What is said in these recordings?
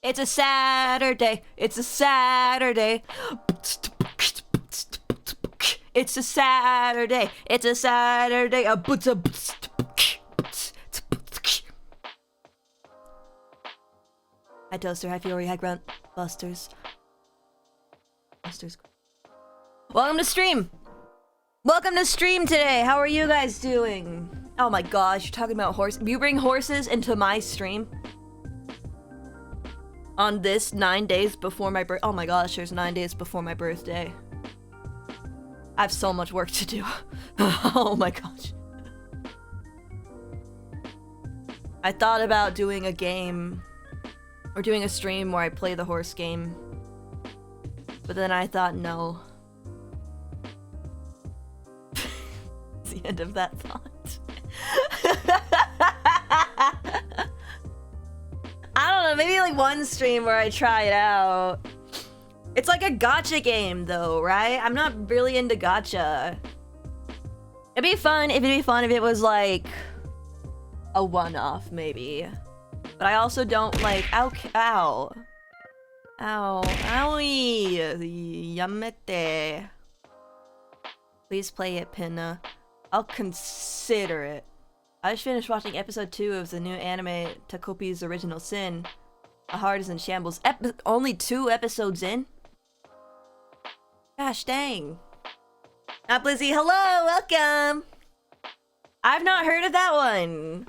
It's a Saturday. It's a Saturday. It's a Saturday. It's a Saturday. Hi Toaster, hi Fury, hi Grunt, Busters. Welcome to stream! Welcome to stream today! How are you guys doing? Oh my gosh, you're talking about horses. You bring horses into my stream? On this 9 days before my birth- oh my gosh, there's 9 days before my birthday. I have so much work to do. Oh my gosh. I thought about doing a game or doing a stream where I play the horse game, but then I thought no. It's the end of that thought. I don't know, maybe like one stream where I try it out. It's like a gacha game though, right? I'm not really into gacha. It'd be fun if it was like a one-off maybe. But I also don't like ow. Owie. Yamete. Please play it, Pinna. I'll consider it. I just finished watching episode 2 of the new anime Takopi's Original Sin. A Heart is in Shambles. Only 2 episodes in? Gosh dang. Not Blizzy, hello, welcome! I've not heard of that one.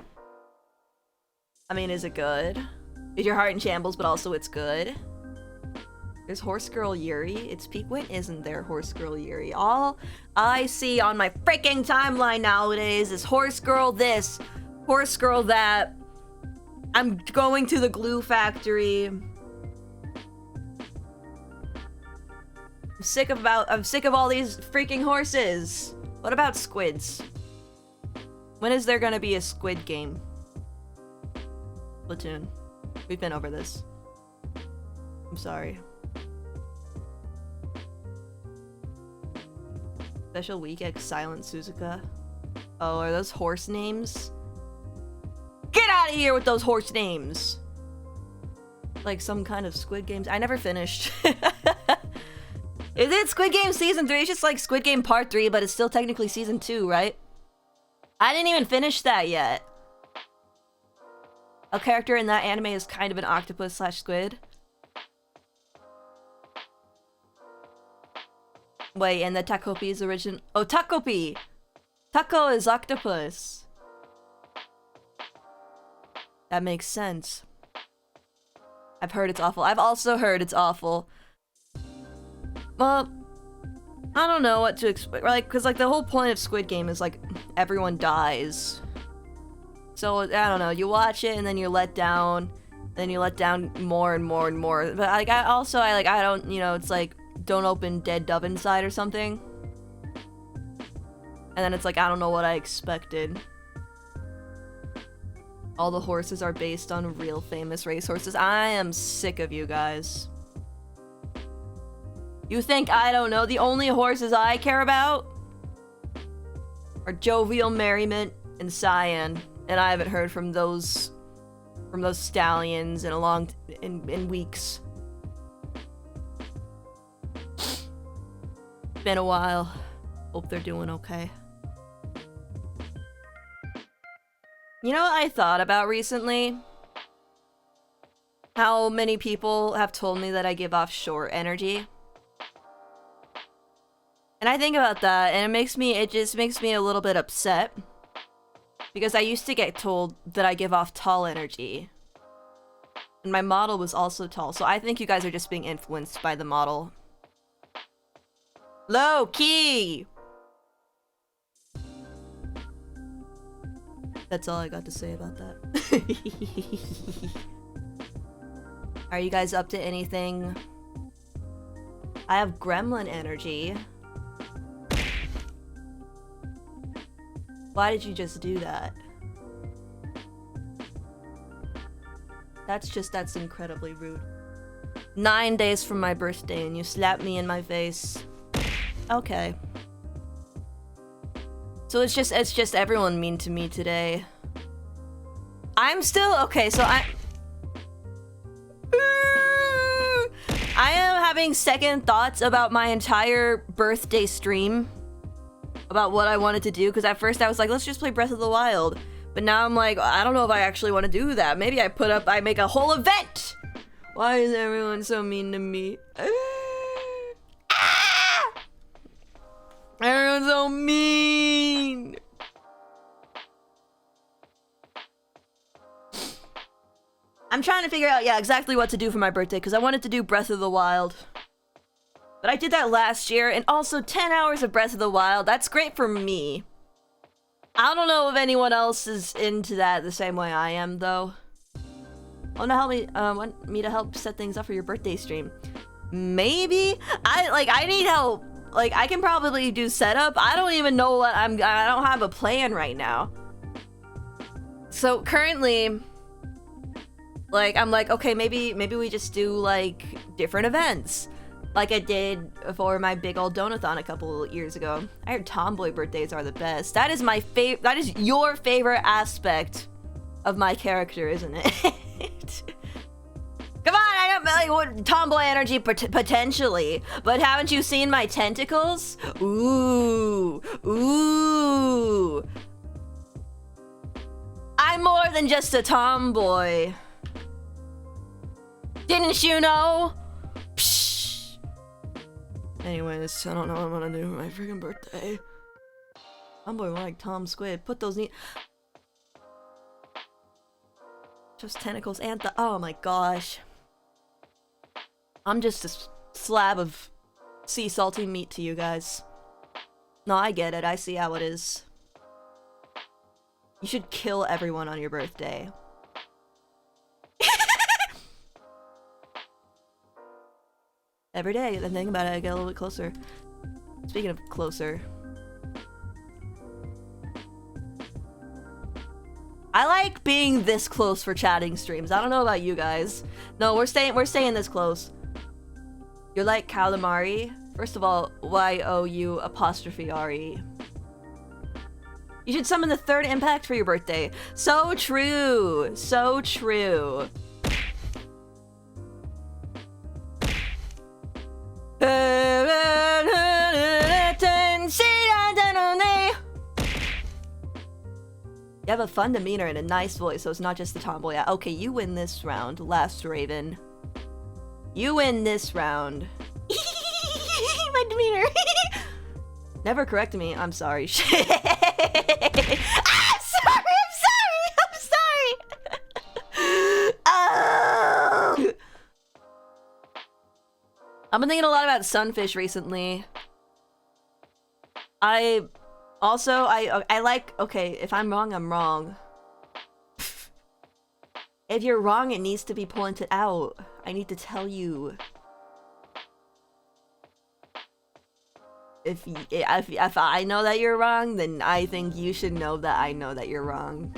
I mean, is it good? Is your heart in shambles, but also it's good? There's Horse Girl Yuri. It's peak. When isn't there Horse Girl Yuri? All I see on my freaking timeline nowadays is Horse Girl this, Horse Girl that. I'm going to the glue factory. I'm sick of all these freaking horses. What about squids? When is there gonna be a squid game? Platoon. We've been over this. I'm sorry. Special Week X Silent Suzuka. Oh, are those horse names? Get out of here with those horse names! Like some kind of Squid Games. I never finished. Is it Squid Game Season 3? It's just like Squid Game Part 3, but it's still technically Season 2, right? I didn't even finish that yet. A character in that anime is kind of an octopus slash squid. Wait, and the Takopi's origin- oh, Takopi! Taco is octopus. That makes sense. I've heard it's awful. I've also heard it's awful. Well, I don't know what to expect. Like, cause like the whole point of Squid Game is like everyone dies. So I don't know. You watch it and then you're let down, then you let down more and more and more. But like I don't, you know, it's like don't open dead dove inside or something. And then it's like I don't know what I expected. All the horses are based on real famous racehorses. I am sick of you guys. You think I don't know? The only horses I care about are Jovial, Merriment, and Cyan, and I haven't heard from those stallions in weeks. Been a while. Hope they're doing okay. You know what I thought about recently? How many people have told me that I give off short energy. And I think about that, and it just makes me a little bit upset. Because I used to get told that I give off tall energy. And my model was also tall, so I think you guys are just being influenced by the model. Low key! That's all I got to say about that. Are you guys up to anything? I have gremlin energy. Why did you just do that? That's incredibly rude. 9 days from my birthday and you slap me in my face. Okay. So it's just everyone mean to me today. I'm still okay, so having second thoughts about my entire birthday stream. About what I wanted to do, because at first I was like, let's just play Breath of the Wild. But now I'm like, I don't know if I actually want to do that. Maybe I make a whole event! Why is everyone so mean to me? Everyone's so mean! I'm trying to figure out, yeah, exactly what to do for my birthday, because I wanted to do Breath of the Wild. But I did that last year, and also 10 hours of Breath of the Wild. That's great for me. I don't know if anyone else is into that the same way I am, though. Want me to help set things up for your birthday stream? Maybe? I need help. Like, I can probably do setup. I don't even know what I don't have a plan right now. So currently, like, I'm like, okay, maybe we just do, like, different events. Like I did for my big old donathon a couple years ago. I heard tomboy birthdays are the best. That is my favorite. That is your favorite aspect of my character, isn't it? Come on, I don't like what tomboy energy potentially, but haven't you seen my tentacles? Ooh, ooh. I'm more than just a tomboy. Didn't you know? Psh. Anyways, I don't know what I'm gonna do for my freaking birthday. Tomboy like Tom Squid. Put those just tentacles and oh my gosh. I'm just a slab of sea salty meat to you guys. No, I get it. I see how it is. You should kill everyone on your birthday. Every day, and think about it, I get a little bit closer. Speaking of closer. I like being this close for chatting streams. I don't know about you guys. No, we're staying this close. You're like calamari. First of all, Y-O-U''re. You should summon the third impact for your birthday. So true. So true. You have a fun demeanor and a nice voice, so it's not just the tomboy. Okay, you win this round, last Raven. You win this round. My demeanor. Never corrected me. I'm sorry. I'm sorry. Oh. I've been thinking a lot about Sunfish recently. I like, okay, if I'm wrong, I'm wrong. If you're wrong, it needs to be pointed out. I need to tell you. If I know that you're wrong, then I think you should know that I know that you're wrong.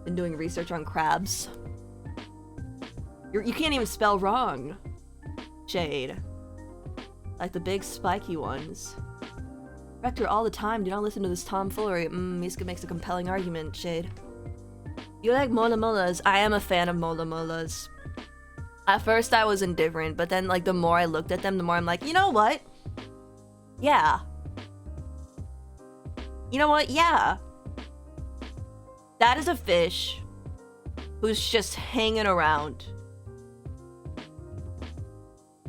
Been doing research on crabs. You can't even spell wrong. Shade. Like the big spiky ones. Correct her all the time. Do not listen to this tomfoolery. Miska makes a compelling argument, Shade. You like mola molas? I am a fan of mola molas. At first I was indifferent, but then like the more I looked at them, the more I'm like, you know what? Yeah. You know what? Yeah. That is a fish who's just hanging around.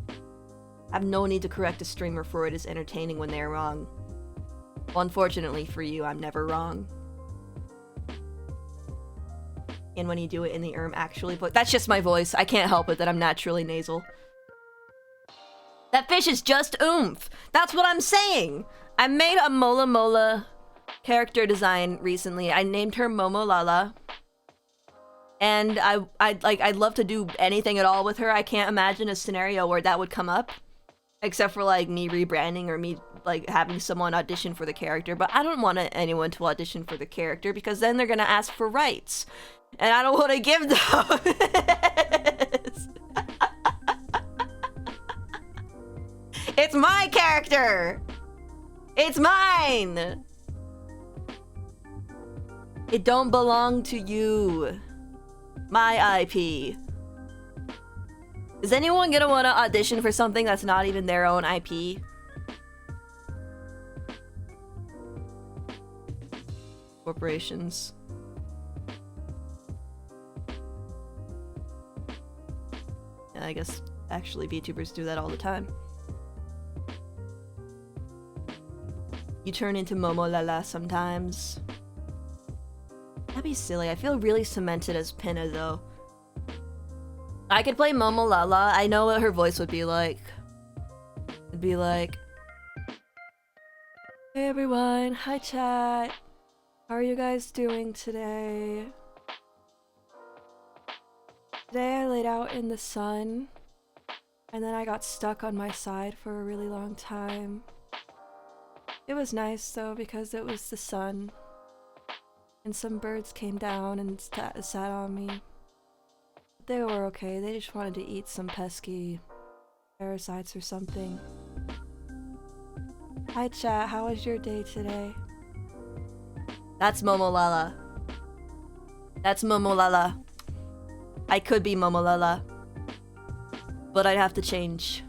I have no need to correct a streamer for it is entertaining when they're wrong. Well, unfortunately for you, I'm never wrong. And when you do it in the actually, but that's just my voice. I can't help it that I'm naturally nasal. That fish is just oomph. That's what I'm saying. I made a Mola Mola character design recently. I named her Momo Lala. And I'd love to do anything at all with her. I can't imagine a scenario where that would come up. Except for like me rebranding or me like having someone audition for the character. But I don't want anyone to audition for the character because then they're gonna ask for rights. And I don't want to give those. It's my character! It's mine! It don't belong to you. My IP. Is anyone gonna want to audition for something that's not even their own IP? Corporations. Yeah, I guess actually VTubers do that all the time. You turn into Momo Lala sometimes. That'd be silly. I feel really cemented as Pinna though. I could play Momo Lala. I know what her voice would be like. It'd be like, hey everyone, hi chat. How are you guys doing today? Today I laid out in the sun, and then I got stuck on my side for a really long time. It was nice though because it was the sun, and some birds came down and sat on me. They were okay, they just wanted to eat some pesky parasites or something. Hi chat, how was your day today? That's Momo Lala. That's Momo Lala. I could be Momo Lala, but I'd have to change.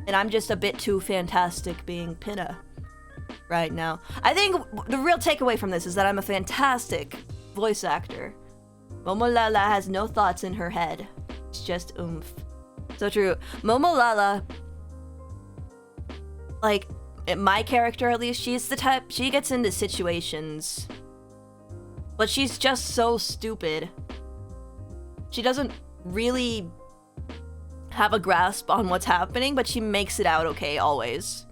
And I'm just a bit too fantastic being Pinna right now. I think the real takeaway from this is that I'm a fantastic voice actor. Momo Lala has no thoughts in her head. It's just oomph. So true. Momo Lala, like, my character at least, she's the type, she gets into situations, but she's just so stupid. She doesn't really have a grasp on what's happening, but she makes it out okay always.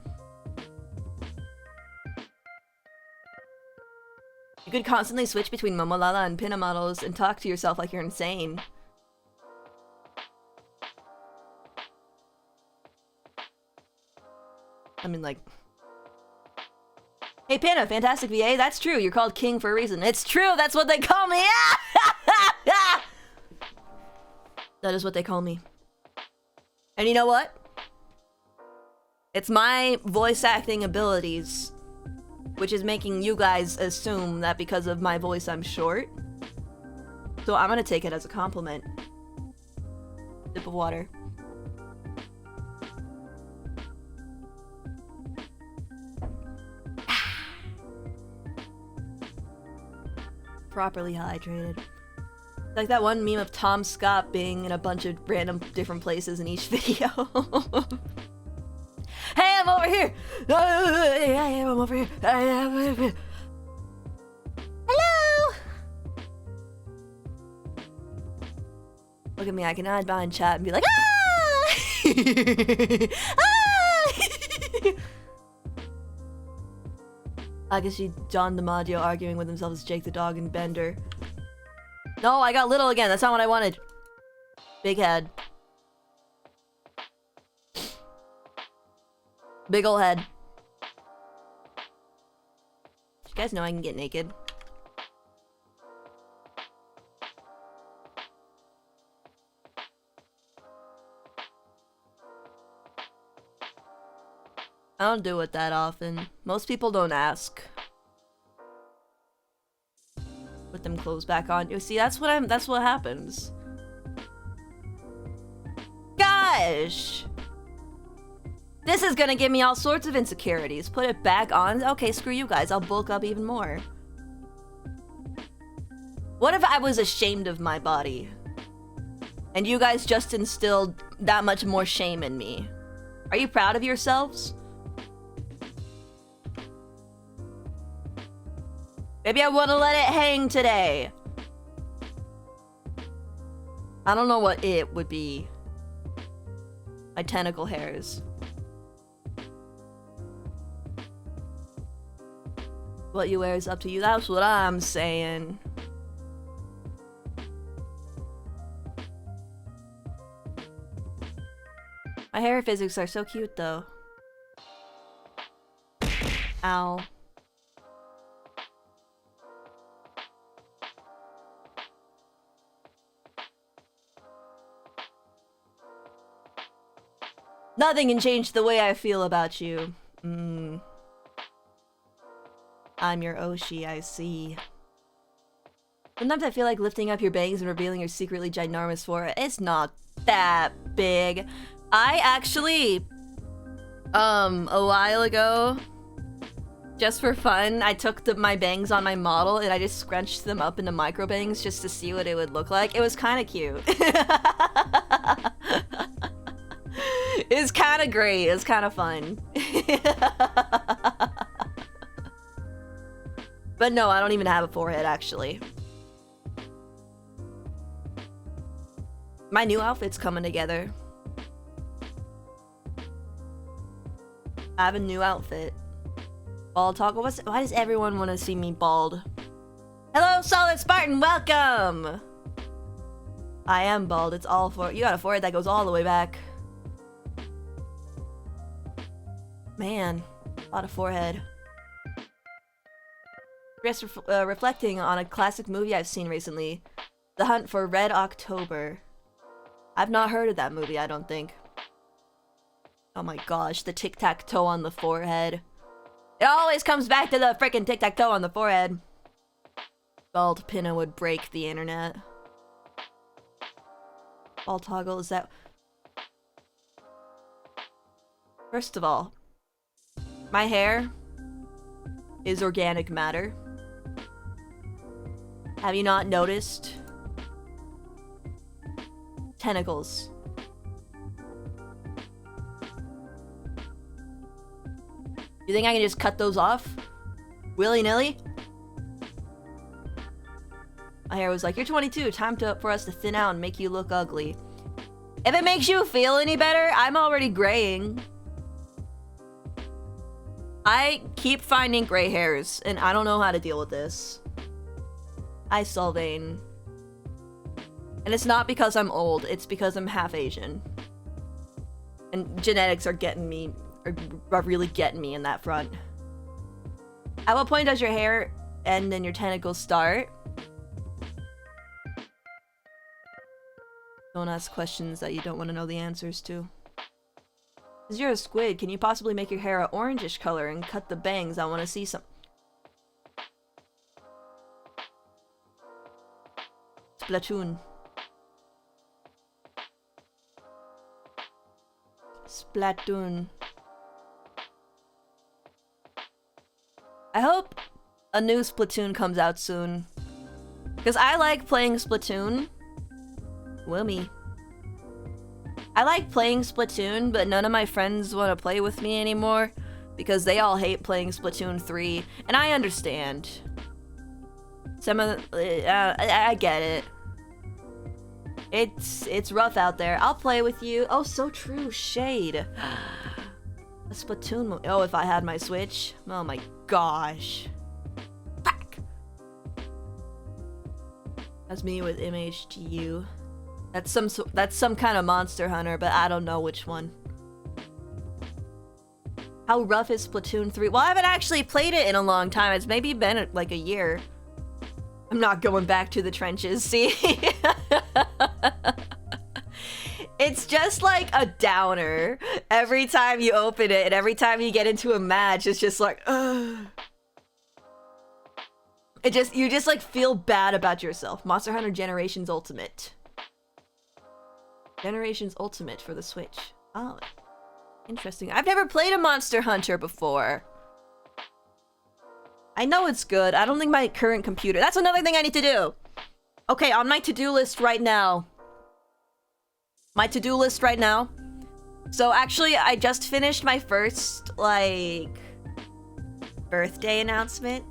You could constantly switch between Momo Lala and Pinna models and talk to yourself like you're insane. I mean, like... Hey Pinna, fantastic VA, that's true, you're called King for a reason. It's true, that's what they call me! That is what they call me. And you know what? It's my voice acting abilities which is making you guys assume that because of my voice I'm short. So I'm gonna take it as a compliment. Sip of water. Properly hydrated. It's like that one meme of Tom Scott being in a bunch of random different places in each video. Hey, I'm over here! Hey, I'm over here! Hello! Look at me, I can hide behind chat and be like, ah! Ah! I can see John DiMaggio arguing with himself as Jake the dog and Bender. No, I got little again. That's not what I wanted. Big head. Big ol' head. You guys know I can get naked. I don't do it that often. Most people don't ask. Put them clothes back on. You see, that's what happens. Gosh! This is gonna give me all sorts of insecurities. Put it back on? Okay, screw you guys. I'll bulk up even more. What if I was ashamed of my body? And you guys just instilled that much more shame in me? Are you proud of yourselves? Maybe I want to let it hang today. I don't know what it would be. My tentacle hairs. What you wear is up to you. That's what I'm saying. My hair physics are so cute though. Ow. Nothing can change the way I feel about you. I'm your Oshi, I see. Sometimes I feel like lifting up your bangs and revealing your secretly ginormous forehead. It's not that big. I actually, a while ago, just for fun, I took my bangs on my model and I just scrunched them up into micro bangs just to see what it would look like. It was kind of cute. It's kind of great. It's kind of fun. But no, I don't even have a forehead, actually. My new outfit's coming together. I have a new outfit. Bald toggle. Why does everyone want to see me bald? Hello, Solid Spartan. Welcome. I am bald. It's all for you. Got a forehead that goes all the way back. Man, a lot of forehead. Just reflecting on a classic movie I've seen recently, The Hunt for Red October. I've not heard of that movie, I don't think. Oh my gosh, the tic-tac-toe on the forehead. It always comes back to the frickin' tic-tac-toe on the forehead. Bald Pinna would break the internet. Bald toggle, is that... First of all, my hair is organic matter. Have you not noticed? Tentacles. You think I can just cut those off? Willy-nilly? My hair was like, you're 22, time for us to thin out and make you look ugly. If it makes you feel any better, I'm already graying. I keep finding gray hairs, and I don't know how to deal with this. Hi, Sylvain. And it's not because I'm old, it's because I'm half Asian. And genetics are getting me, are really getting me in that front. At what point does your hair end and your tentacles start? Don't ask questions that you don't want to know the answers to. Because you're a squid, can you possibly make your hair an orangish color and cut the bangs? I want to see some. Splatoon. Splatoon. I hope a new Splatoon comes out soon. Because I like playing Splatoon. Wilmy. I like playing Splatoon, but none of my friends want to play with me anymore. Because they all hate playing Splatoon 3. And I understand. Some of the... I get it. It's rough out there. I'll play with you. Oh, so true. Shade. A Splatoon. Oh, if I had my Switch. Oh my gosh. Fuck. That's me with MHTU. That's some kind of Monster Hunter, but I don't know which one. How rough is Splatoon 3? Well, I haven't actually played it in a long time. It's maybe been like a year. I'm not going back to the trenches, see? It's just like a downer. Every time you open it and every time you get into a match, it's just like, ugh. You just like feel bad about yourself. Monster Hunter Generations Ultimate. Generations Ultimate for the Switch. Oh, interesting. I've never played a Monster Hunter before. I know it's good. I don't think my current computer... That's another thing I need to do. Okay, on my to-do list right now. My to-do list right now. So actually, I just finished my first, like, birthday announcement.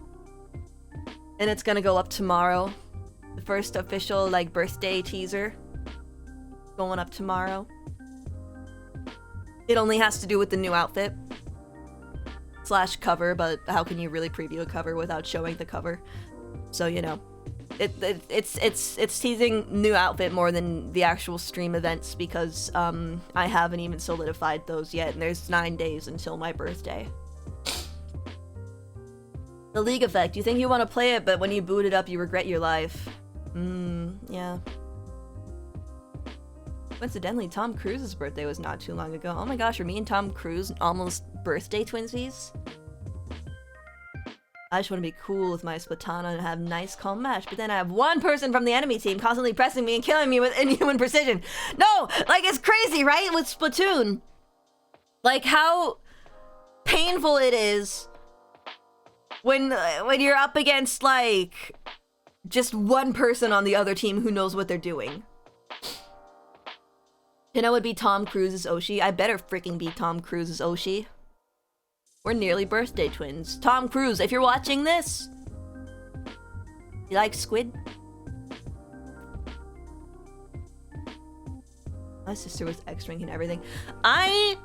And it's gonna go up tomorrow. The first official, like, birthday teaser. Going up tomorrow. It only has to do with the new outfit. / cover, but how can you really preview a cover without showing the cover? So, you know. It's teasing new outfit more than the actual stream events because I haven't even solidified those yet, and there's 9 days until my birthday. The League effect. You think you want to play it, but when you boot it up, you regret your life. Yeah. Coincidentally, Tom Cruise's birthday was not too long ago. Oh my gosh, are me and Tom Cruise almost birthday twinsies? I just want to be cool with my Splatana and have nice calm match, but then I have one person from the enemy team constantly pressing me and killing me with inhuman precision. No, like it's crazy, right? With Splatoon. Like how painful it is when you're up against like just one person on the other team who knows what they're doing. Pinna would be Tom Cruise's Oshi. I better freaking be Tom Cruise's Oshi. We're nearly birthday twins. Tom Cruise, if you're watching this, you like squid? My sister was X-Rank and everything. I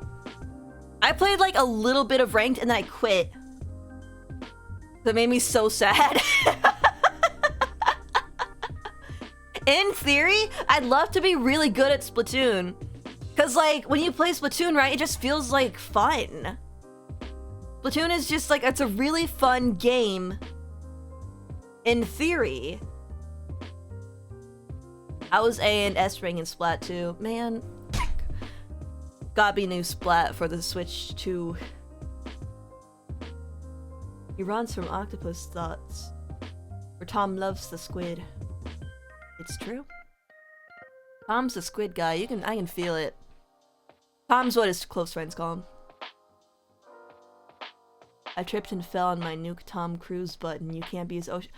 played like a little bit of ranked and then I quit. That made me so sad. In theory, I'd love to be really good at Splatoon. Cause like, when you play Splatoon, right, it just feels like fun. Splatoon is just like, it's a really fun game. In theory. I was A and S ring in Splat 2. Man. Gotta be new Splat for the Switch 2. He runs from Octopus Thoughts. Where Tom loves the squid. It's true. Tom's the squid guy. I can feel it. Tom's what his close friends call him. I tripped and fell on my nuke Tom Cruise button. You can't be his ocean.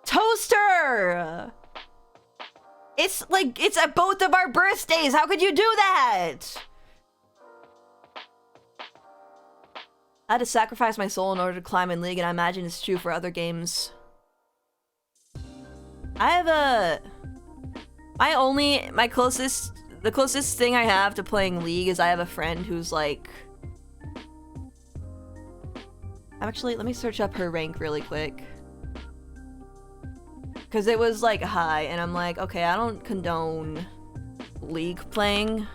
Toaster! It's like, it's at both of our birthdays. How could you do that? I had to sacrifice my soul in order to climb in League, and I imagine it's true for other games. I have the closest thing I have to playing League is I have a friend who's like... Actually, let me search up her rank really quick. Because it was like high, and I'm like, okay, I don't condone League playing.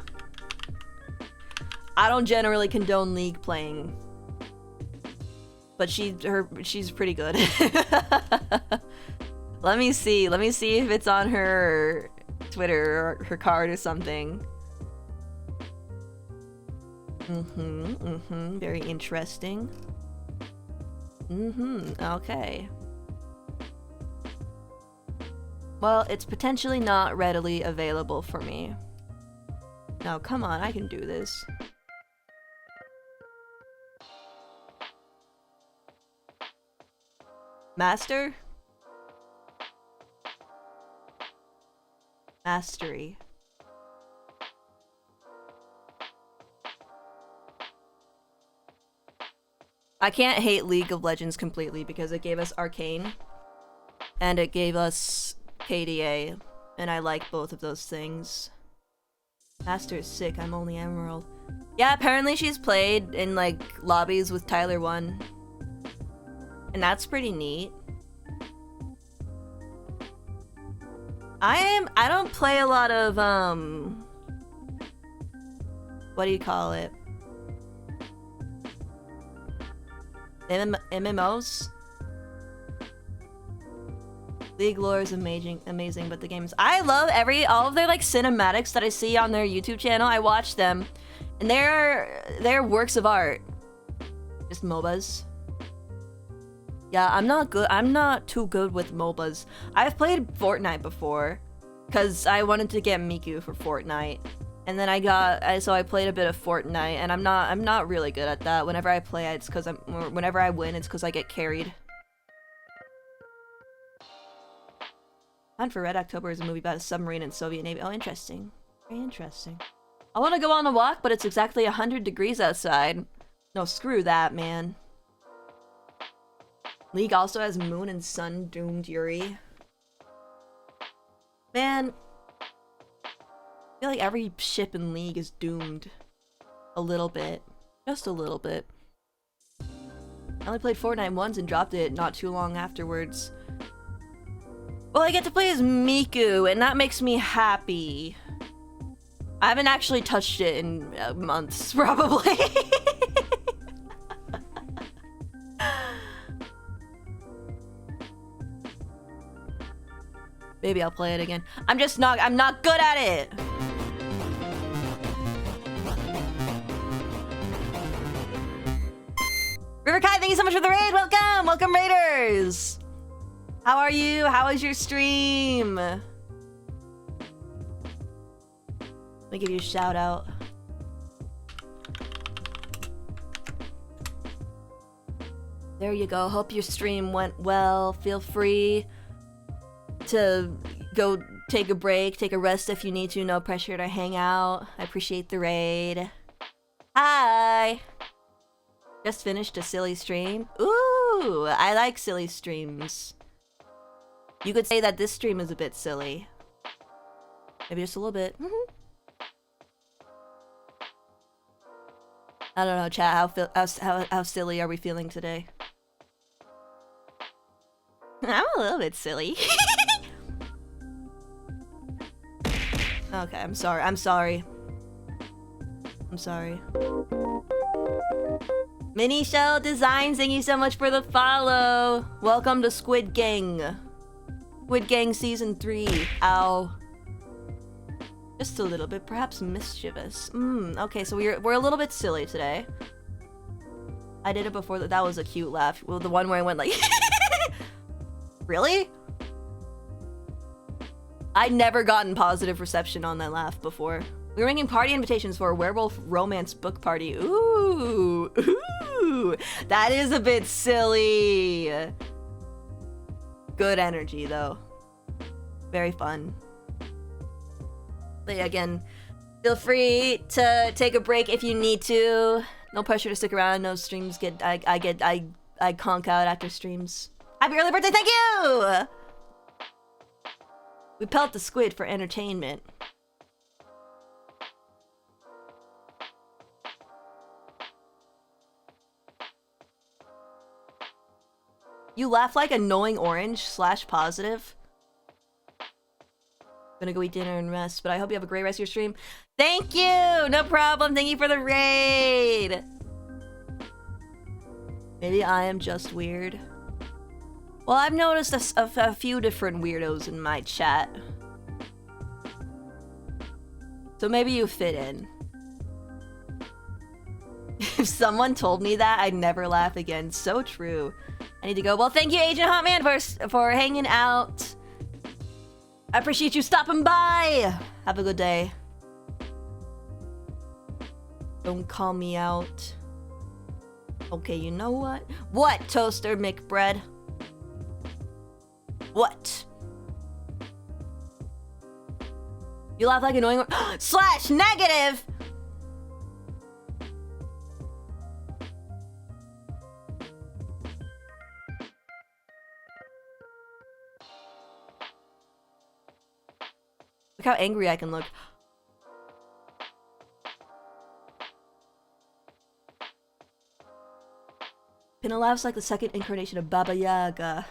I don't generally condone League playing. But she's pretty good. Let me see if it's on her Twitter or her card or something. Very interesting. Okay. Well, it's potentially not readily available for me. No, come on, I can do this. Master? Mastery. I can't hate League of Legends completely because it gave us Arcane and it gave us KDA, and I like both of those things. Master is sick, I'm only Emerald. Yeah, apparently she's played in like lobbies with Tyler 1. And that's pretty neat. I don't play a lot of what do you call it? MMOs? League lore is amazing, but the games... I love all of their like cinematics that I see on their YouTube channel. I watch them, and they're works of art. Just MOBAs. Yeah, I'm not too good with MOBAs. I've played Fortnite before, cause I wanted to get Miku for Fortnite, and then so I played a bit of Fortnite, and I'm not really good at that. Whenever I play, it's cause whenever I win, it's cause I get carried. Hunt for Red October is a movie about a submarine and Soviet Navy. Oh, interesting. Very interesting. I want to go on a walk, but it's exactly 100 degrees outside. No, screw that, man. League also has Moon and Sun doomed Yuri. Man, I feel like every ship in League is doomed. A little bit. Just a little bit. I only played Fortnite once and dropped it not too long afterwards. Well, I get to play as Miku, and that makes me happy. I haven't actually touched it in months, probably. Maybe I'll play it again. I'm not good at it! River Kai, thank you so much for the raid. Welcome, welcome raiders. How are you? How was your stream? Let me give you a shout out. There you go. Hope your stream went well. Feel free to go take a break, take a rest if you need to. No pressure to hang out. I appreciate the raid. Hi! Just finished a silly stream. Ooh, I like silly streams. You could say that this stream is a bit silly. Maybe just a little bit. I don't know, chat. How silly are we feeling today? I'm a little bit silly. Okay, I'm sorry. I'm sorry. I'm sorry. Mini Shell Designs, thank you so much for the follow. Welcome to Squid Gang. Squid Gang Season 3. Ow. Just a little bit, perhaps mischievous. Okay, so we're a little bit silly today. I did it before. That was a cute laugh. Well, the one where I went like... Really? I'd never gotten positive reception on that laugh before. We were making party invitations for a werewolf romance book party. Ooh, ooh, that is a bit silly. Good energy though. Very fun. But yeah, again, feel free to take a break if you need to. No pressure to stick around. No streams get I conk out after streams. Happy early birthday, thank you! We pelt the squid for entertainment. You laugh like annoying orange / positive. Gonna go eat dinner and rest, but I hope you have a great rest of your stream. Thank you! No problem, thank you for the raid! Maybe I am just weird. Well, I've noticed a few different weirdos in my chat. So maybe you fit in. If someone told me that, I'd never laugh again. So true. I need to go. Well, thank you, Agent Hotman, for hanging out. I appreciate you stopping by. Have a good day. Don't call me out. Okay, you know what? What, Toaster McBread? What? You laugh like annoying / negative! Look how angry I can look. Pinna laughs like the second incarnation of Baba Yaga.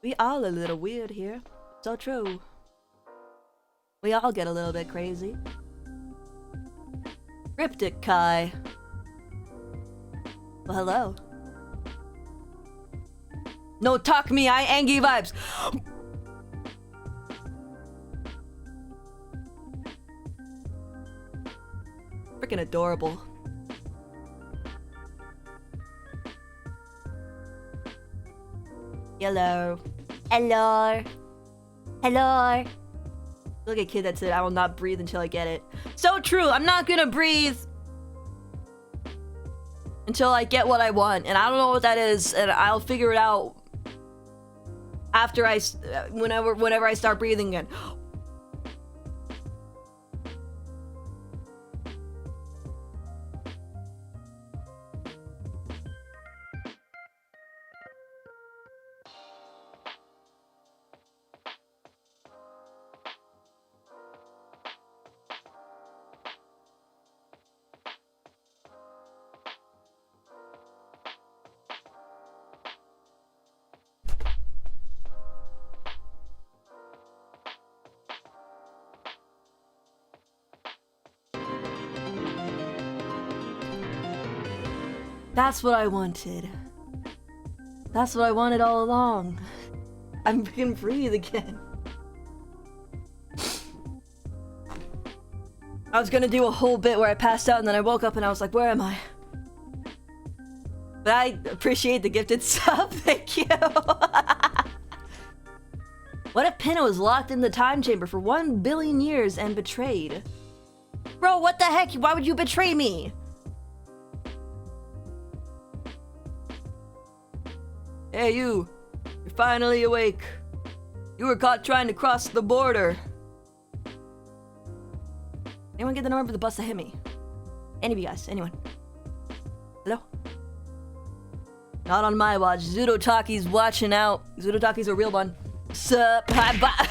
We all a little weird here. So true. We all get a little bit crazy. Cryptic Kai. Well, hello. No talk me, I Angie vibes. Freaking adorable. Hello. Hello. Hello. Look at a kid that said, I will not breathe until I get it. So true. I'm not gonna breathe until I get what I want. And I don't know what that is. And I'll figure it out after whenever I start breathing again. That's what I wanted. That's what I wanted all along. I can breathe again. I was gonna do a whole bit where I passed out and then I woke up and I was like, where am I? But I appreciate the gifted sub, thank you. What if Pinna was locked in the time chamber for 1 billion years and betrayed? Bro, what the heck? Why would you betray me? Hey, you. You're finally awake. You were caught trying to cross the border. Anyone get the number of the bus that hit me? Any of you guys? Anyone? Hello? Not on my watch. Zudotaki's watching out. Zudotaki's a real one. Sup? Hi, bye.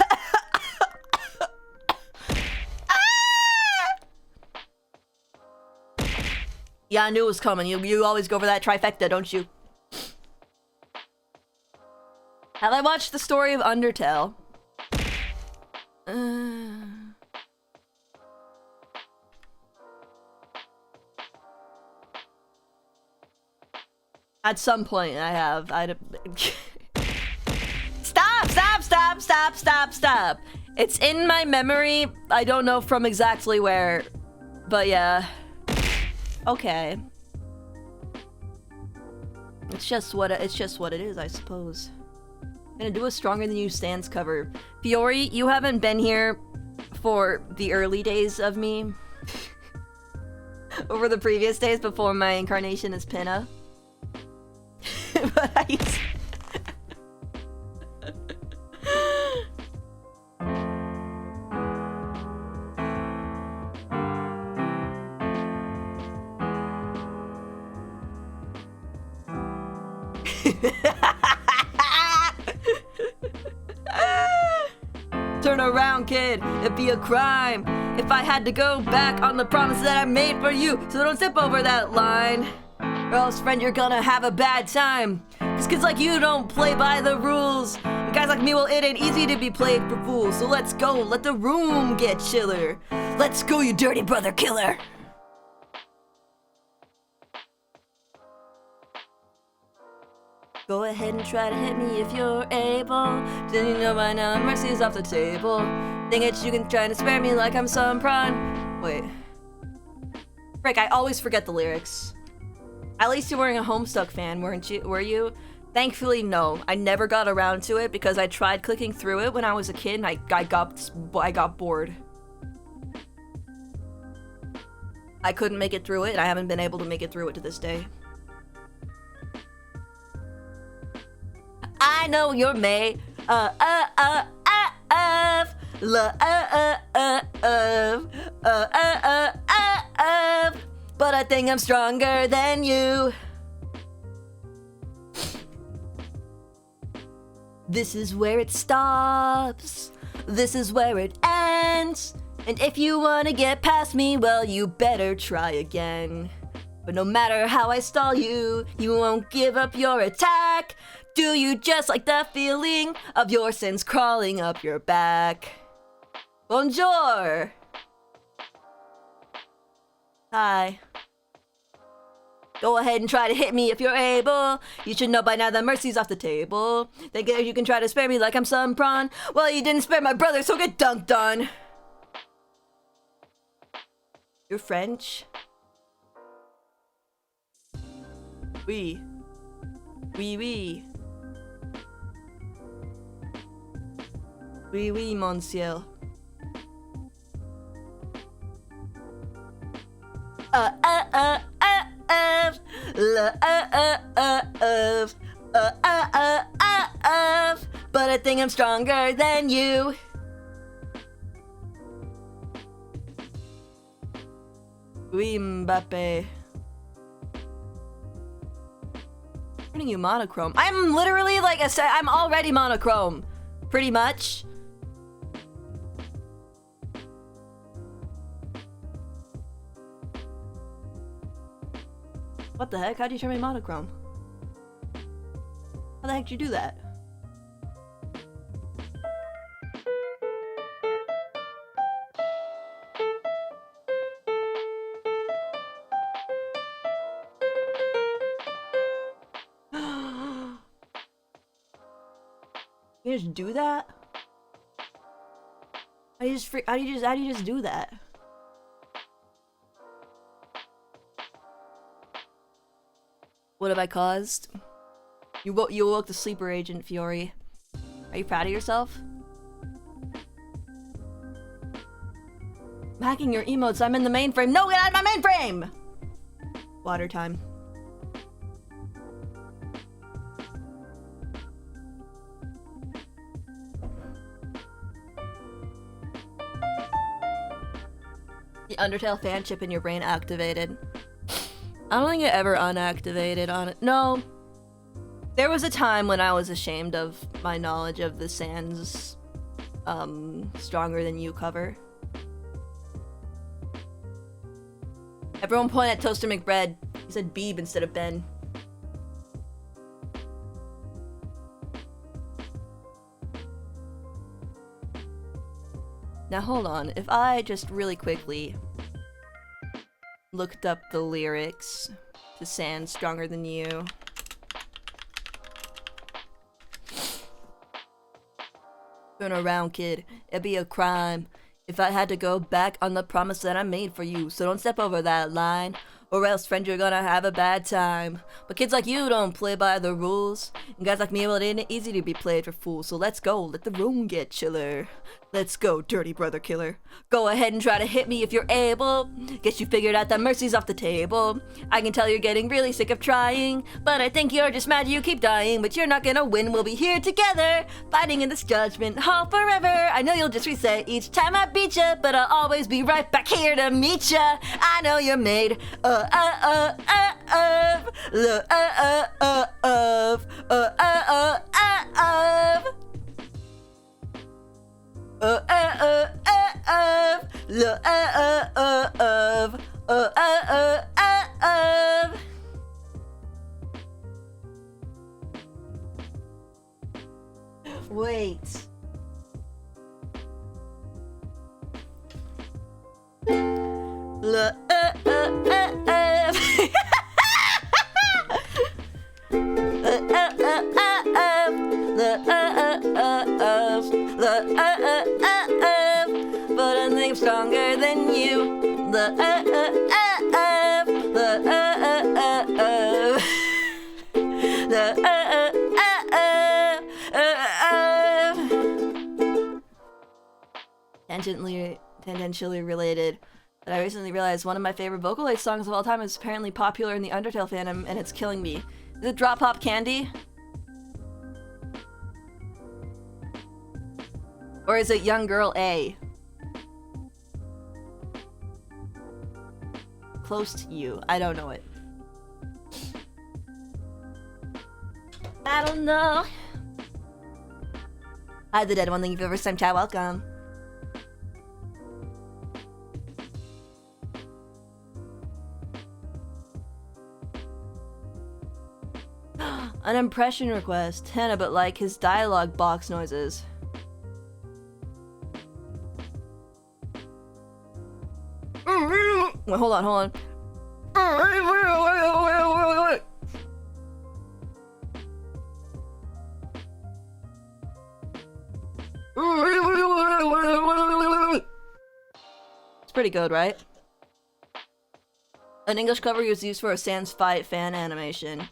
Yeah, I knew it was coming. You always go for that trifecta, don't you? Have I watched the story of Undertale? At some point, I have. Stop! It's in my memory. I don't know from exactly where, but yeah. Okay. It's just what it is, I suppose. I'm gonna do a Stronger Than You Stance cover. Fiori, you haven't been here for the early days of me. Over the previous days before my incarnation as Pinna. But I used Turn around, kid. It'd be a crime if I had to go back on the promise that I made for you. So don't step over that line, or else, friend, you're gonna have a bad time. Cause kids like you don't play by the rules. And guys like me, well, it ain't easy to be played for fools. So let's go, let the room get chiller. Let's go, you dirty brother killer. Go ahead and try to hit me if you're able. Didn't you know by now mercy is off the table? Think that you can try to spare me like I'm some prawn. Wait. Frick, I always forget the lyrics. At least you're wearing a Homestuck fan, weren't you? Were you? Thankfully, no. I never got around to it because I tried clicking through it when I was a kid and I got bored. I couldn't make it through it and I haven't been able to make it through it to this day. I know you're made of but I think I'm stronger than you. This is where it stops. This is where it ends. And if you wanna get past me, well, you better try again. But no matter how I stall you, you won't give up your attack. Do you just like the feeling of your sins crawling up your back? Bonjour! Hi. Go ahead and try to hit me if you're able. You should know by now that mercy's off the table. Think you can try to spare me like I'm some prawn. Well, you didn't spare my brother, so get dunked on. You're French? Oui. Oui, oui. Oui, oui, monsieur. But I think I'm stronger than you. Oui, Mbappe. Turning you monochrome. I'm literally like I'm already monochrome. Pretty much. What the heck? How'd you turn me monochrome? How the heck did you do that? You just do that? How do you just do that? What have I caused? You woke the sleeper agent, Fiori. Are you proud of yourself? I'm hacking your emotes. I'm in the mainframe. No, get out of my mainframe! Water time. The Undertale fan chip in your brain activated. I don't think it ever unactivated on it. No. There was a time when I was ashamed of my knowledge of the Sans Stronger Than You cover. Everyone point at Toaster McBread. He said Beeb instead of Ben. Now hold on, if I just really quickly looked up the lyrics to Sans Stronger Than You. Turn around, kid. It'd be a crime if I had to go back on the promise that I made for you. So don't step over that line, or else, friend, you're gonna have a bad time. But kids like you don't play by the rules, and guys like me, well, it ain't easy to be played for fools. So let's go, let the room get chiller. Let's go, dirty brother killer. Go ahead and try to hit me if you're able. Guess you figured out that mercy's off the table. I can tell you're getting really sick of trying, but I think you're just mad you keep dying. But you're not gonna win, we'll be here together, fighting in this judgment hall forever. I know you'll just reset each time I beat ya, but I'll always be right back here to meet ya. I know you're made of Wait. But I think I'm stronger than you. Tangentially related, but I recently realized one of my favorite Vocaloid songs of all time is apparently popular in the Undertale fandom, and it's killing me. Is it Drop Hop Candy? Or is it Young Girl A? Close to you. I don't know it. I don't know. Hi, the dead one. Thank you for the first time chat. Welcome. An impression request. Hannah, but like his dialogue box noises. Wait, hold on. It's pretty good, right? An English cover was used for a Sans fight fan animation.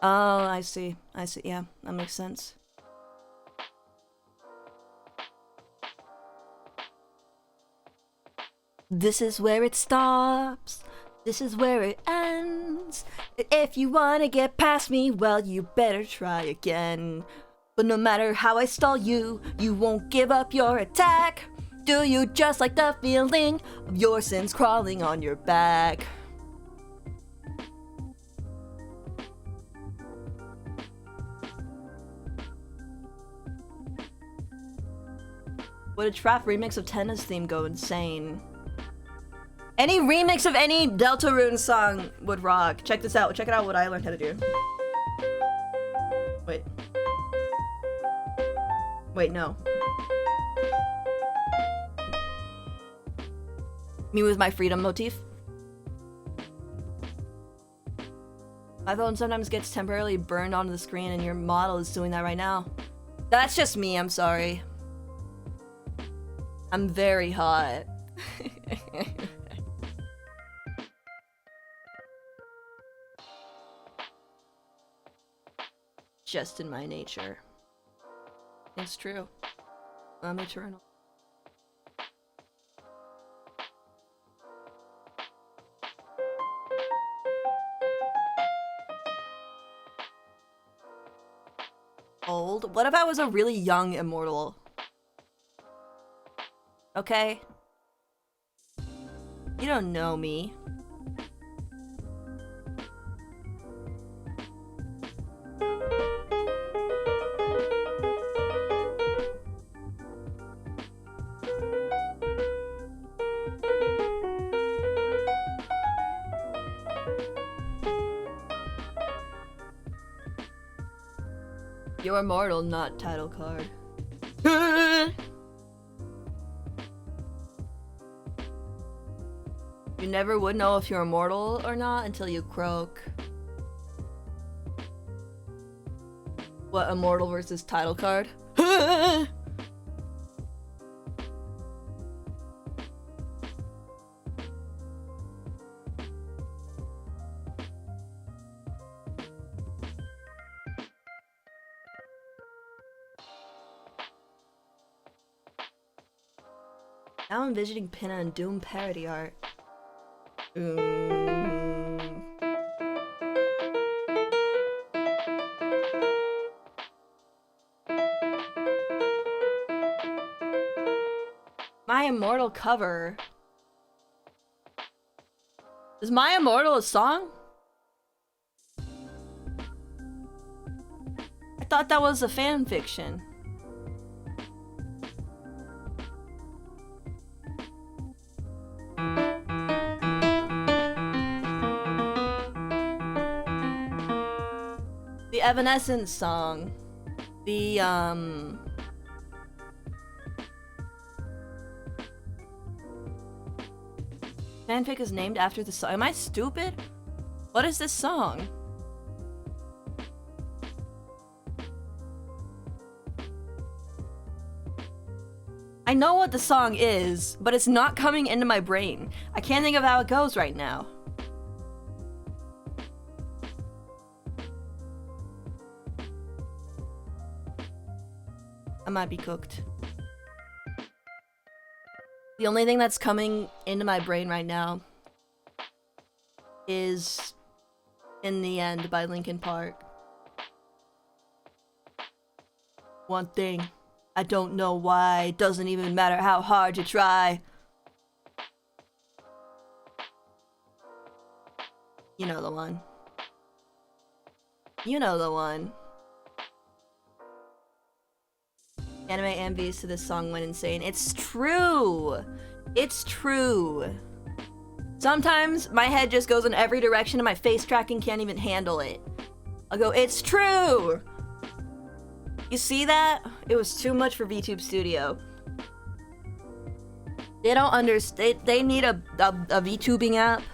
Oh, I see. Yeah, that makes sense. This is where it stops. This is where it ends. If you wanna get past me, well, you better try again. But no matter how I stall you, you won't give up your attack. Do you just like the feeling of your sins crawling on your back? Would a trap remix of Tenna's theme go insane? Any remix of any Deltarune song would rock. Check this out. Check it out what I learned how to do. Wait, no. Me with my freedom motif. My phone sometimes gets temporarily burned onto the screen, and your model is doing that right now. That's just me, I'm sorry. I'm very hot. just in my nature. It's true. I'm eternal. Old? What if I was a really young immortal? Okay? You don't know me. You're immortal, not title card. You never would know if you're immortal or not until you croak. What, immortal versus title card? Now I'm envisioning Pinna and Doom parody art. My Immortal cover. Is My Immortal a song? I thought that was a fan fiction. The Evanescence song. The, fanfic is named after the song. Am I stupid? What is this song? I know what the song is, but it's not coming into my brain. I can't think of how it goes right now. I might be cooked. The only thing that's coming into my brain right now is In the End by Linkin Park. One thing, I don't know why, it doesn't even matter how hard you try. You know the one. You know the one. Anime envies to this song went insane. It's true! It's true. Sometimes my head just goes in every direction and my face tracking can't even handle it. I'll go, it's true! You see that? It was too much for VTube Studio. They don't understand. They need a VTubing app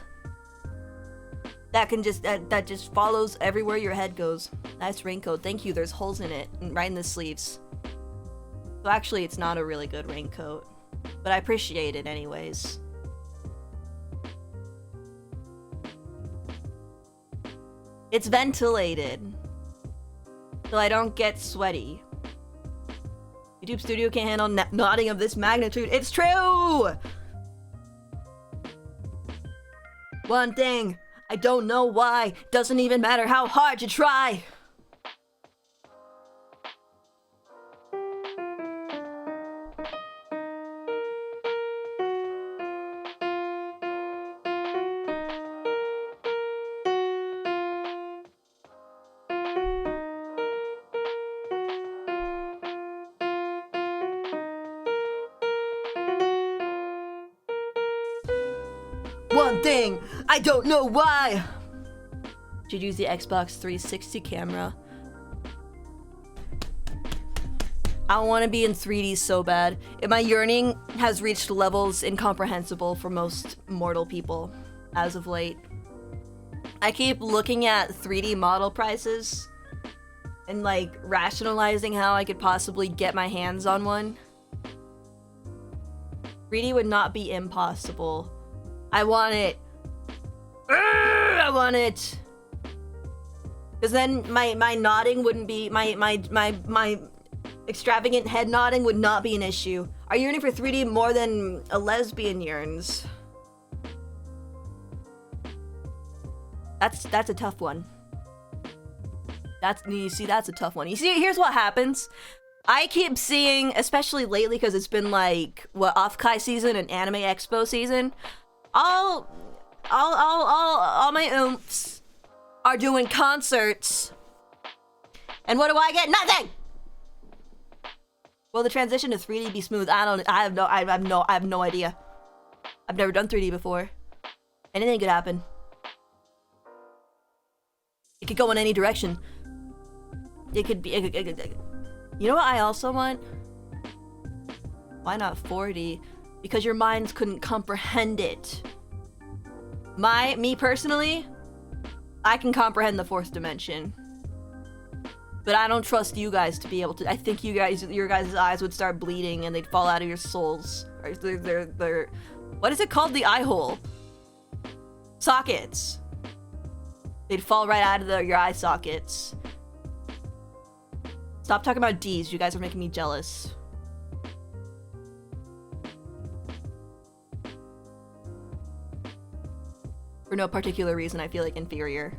that can just that just follows everywhere your head goes. Nice raincoat. Thank you. There's holes in it, right in the sleeves. So actually, it's not a really good raincoat, but I appreciate it anyways. It's ventilated, so I don't get sweaty. YouTube Studio can't handle nodding of this magnitude. It's true! One thing, I don't know why, doesn't even matter how hard you try. One thing, I don't know why. Should use the Xbox 360 camera. I want to be in 3D so bad. My yearning has reached levels incomprehensible for most mortal people as of late. I keep looking at 3D model prices and like rationalizing how I could possibly get my hands on one. 3D would not be impossible. I want it. I want it. Because then my nodding wouldn't be my extravagant head nodding would not be an issue. Are you yearning for 3D more than a lesbian yearns? That's a tough one. That's a tough one. You see, here's what happens. I keep seeing, especially lately, because it's been like what Off-Kai season and Anime Expo season. All my oomps are doing concerts, and what do I get? Nothing. Will the transition to 3D be smooth? I have no idea. I've never done 3D before. Anything could happen. It could go in any direction. It could be. You know what I also want? Why not 4D? Because your minds couldn't comprehend it. Me personally, I can comprehend the fourth dimension. But I don't trust you guys to be able to. I think your guys' eyes would start bleeding and they'd fall out of your souls. Or they're what is it called? The eye hole. Sockets. They'd fall right out of your eye sockets. Stop talking about D's. You guys are making me jealous. For no particular reason, I feel like inferior.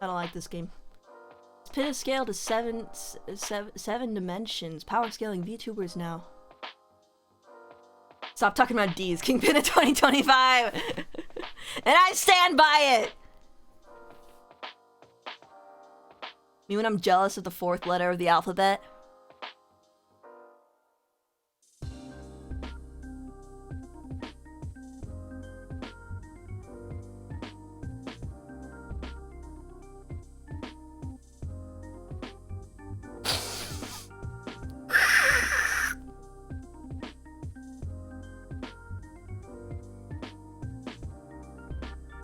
I don't like this game. Pin is scaled to seven dimensions. Power scaling VTubers now. Stop talking about D's. Kingpin of 2025. And I stand by it. Me when I'm jealous of the fourth letter of the alphabet.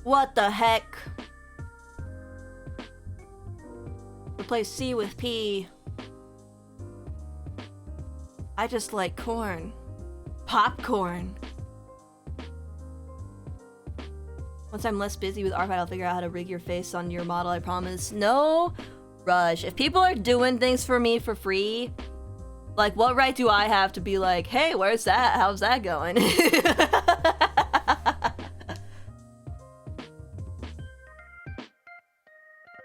What the heck? Replace C with P. I just like corn. Popcorn. Once I'm less busy with Arfight, I'll figure out how to rig your face on your model, I promise. No rush. If people are doing things for me for free, like what right do I have to be like, hey, where's that? How's that going?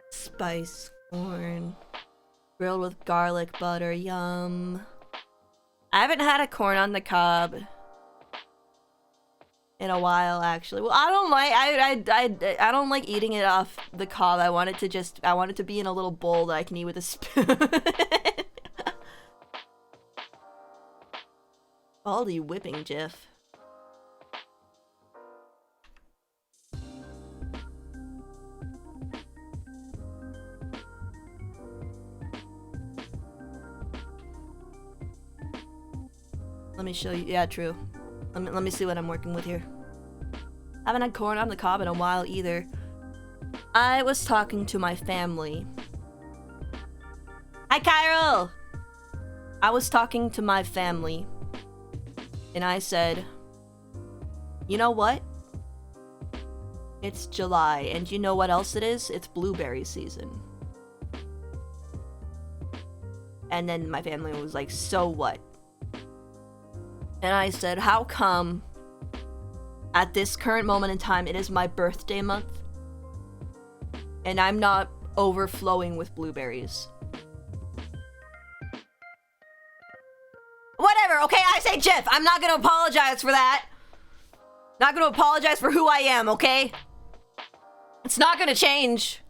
Spice corn. Grilled with garlic butter, yum. I haven't had a corn on the cob in a while, actually. Well, I don't like eating it off the cob. I want it to be in a little bowl that I can eat with a spoon. Baldy whipping GIF. Let me show you. Yeah, true. Let me see what I'm working with here. I haven't had corn on the cob in a while either. I was talking to my family. Hi, Kyril! I was talking to my family. And I said, you know what? It's July, and you know what else it is? It's blueberry season. And then my family was like, so what? And I said, how come at this current moment in time it is my birthday month and I'm not overflowing with blueberries? Whatever, okay? I say GIF. I'm not gonna apologize for that. Not gonna apologize for who I am, okay? It's not gonna change.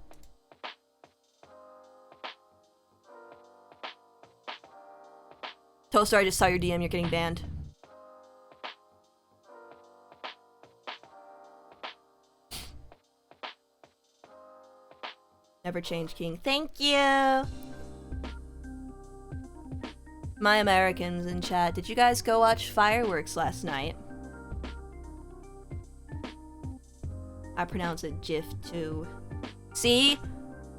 Toaster, I just saw your DM. You're getting banned. Never change, King. Thank you! My Americans in chat, did you guys go watch fireworks last night? I pronounce it GIF too. See?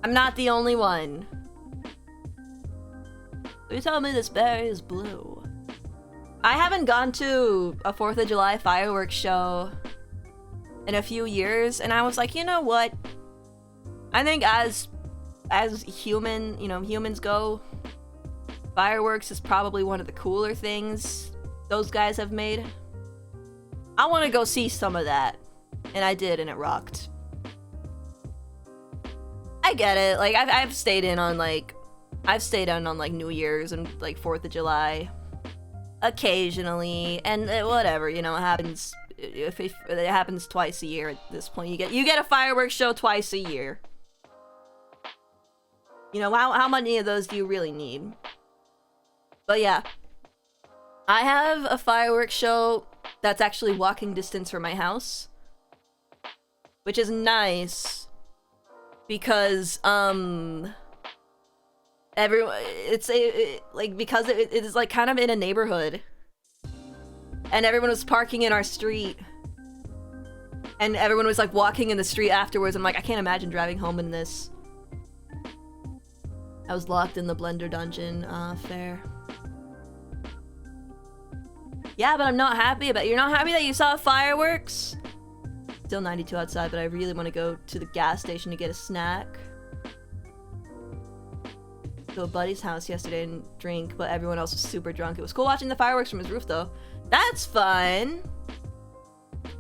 I'm not the only one. You tell me this berry is blue. I haven't gone to a 4th of July fireworks show in a few years, and I was like, you know what? I think as humans go, fireworks is probably one of the cooler things those guys have made. I want to go see some of that, and I did, and it rocked. I get it. Like I've stayed in on like New Year's and like 4th of July occasionally, and whatever, you know, it happens. If it happens twice a year at this point, you get a fireworks show twice a year. You know, how many of those do you really need? But yeah, I have a fireworks show that's actually walking distance from my house, which is nice because because it is like kind of in a neighborhood, and everyone was parking in our street, and everyone was like walking in the street afterwards. I'm like, I can't imagine driving home in this. I was locked in the Blender dungeon. Fair. Yeah, but I'm not happy about it. You're not happy that you saw fireworks? Still 92 outside, but I really want to go to the gas station to get a snack. To a buddy's house yesterday and drink, but everyone else was super drunk. It was cool watching the fireworks from his roof, though. That's fun!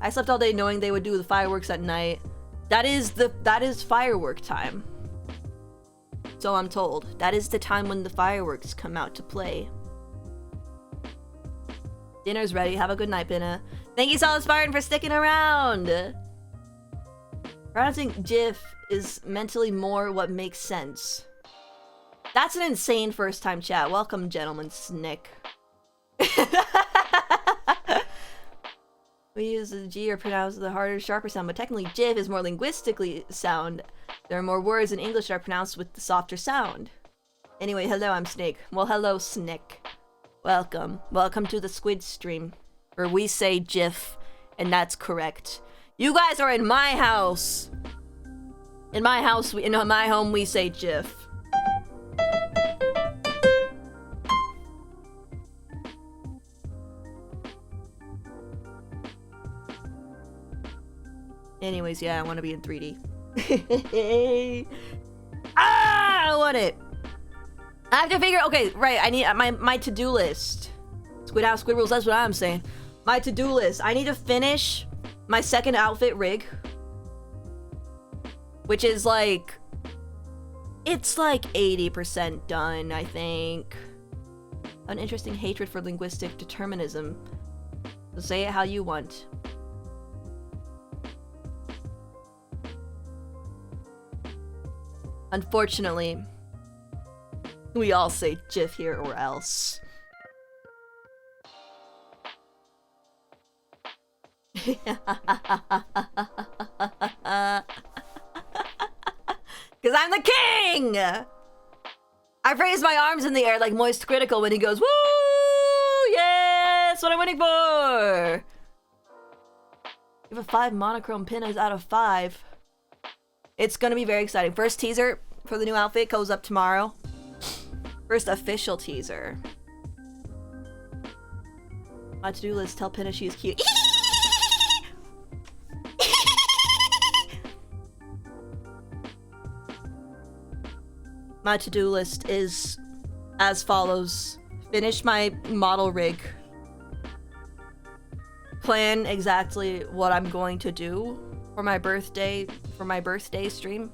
I slept all day knowing they would do the fireworks at night. That is firework time. So I'm told. That is the time when the fireworks come out to play. Dinner's ready. Have a good night, Pinna. Thank you, Solid Spartan, for sticking around! Pronouncing GIF is mentally more what makes sense. That's an insane first-time chat. Welcome, gentleman Snick. We use the G or pronounce the harder, sharper sound, but technically GIF is more linguistically sound. There are more words in English that are pronounced with the softer sound. Anyway, hello, I'm Snake. Well, hello, Snick. Welcome. Welcome to the Squid stream, where we say GIF, and that's correct. You guys are in my house. In my house, in my home, we say GIF. Anyways, yeah, I want to be in 3D. I want it. I have to figure. Okay, right. I need my to-do list. Squid House, Squid Rules. That's what I'm saying. My to-do list. I need to finish my second outfit rig, which is like, it's like 80% done, I think. An interesting hatred for linguistic determinism. So say it how you want. Unfortunately, we all say GIF here or else. Because I'm the king! I raise my arms in the air like Moist Critical when he goes, woo! Yeah, that's what I'm waiting for! You have a 5 monochrome pinnas out of 5. It's gonna be very exciting. First teaser for the new outfit goes up tomorrow. First official teaser. My to-do list, tell Pinna she's cute. My to-do list is as follows. Finish my model rig. Plan exactly what I'm going to do for my birthday stream.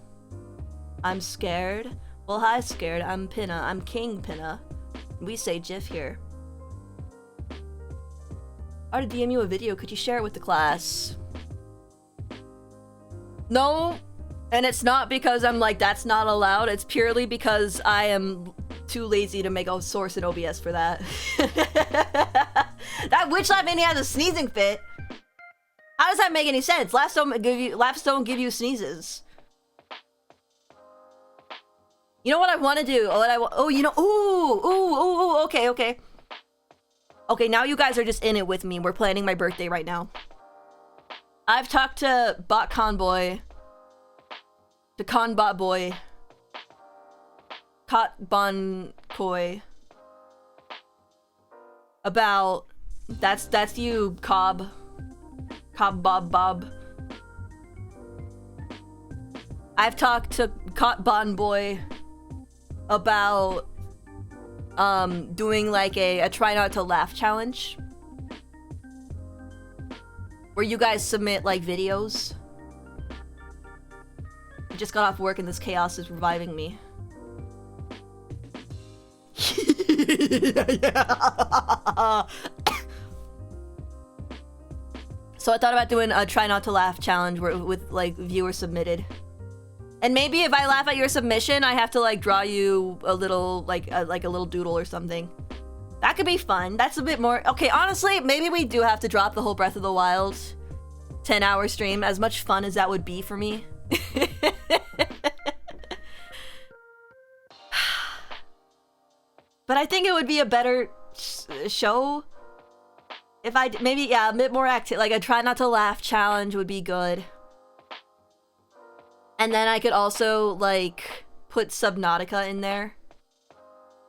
I'm scared. Well, hi, scared. I'm Pinna. I'm King Pinna. We say GIF here. I ought to DM you a video. Could you share it with the class? No, and it's not because I'm like, that's not allowed. It's purely because I am too lazy to make a source in OBS for that. That witch light mini has a sneezing fit. How does that make any sense? Laughs don't give you sneezes. You know what I want to do? Okay. Okay, now you guys are just in it with me. We're planning my birthday right now. I've talked to Bot Conboy, to Conbot Boy, Cot Bon Koi, about that's you, Cobb Bob. I've talked to Bon Boy about doing like a try not to laugh challenge where you guys submit like videos. I just got off work and this chaos is reviving me. Yeah. So I thought about doing a try not to laugh challenge with like viewer submitted. And maybe if I laugh at your submission, I have to like draw you a little like a little doodle or something. That could be fun. That's a bit more okay. Honestly, maybe we do have to drop the whole Breath of the Wild 10-hour stream. As much fun as that would be for me. But I think it would be a better show if I maybe a bit more active. Like a try not to laugh challenge would be good. And then I could also, like, put Subnautica in there.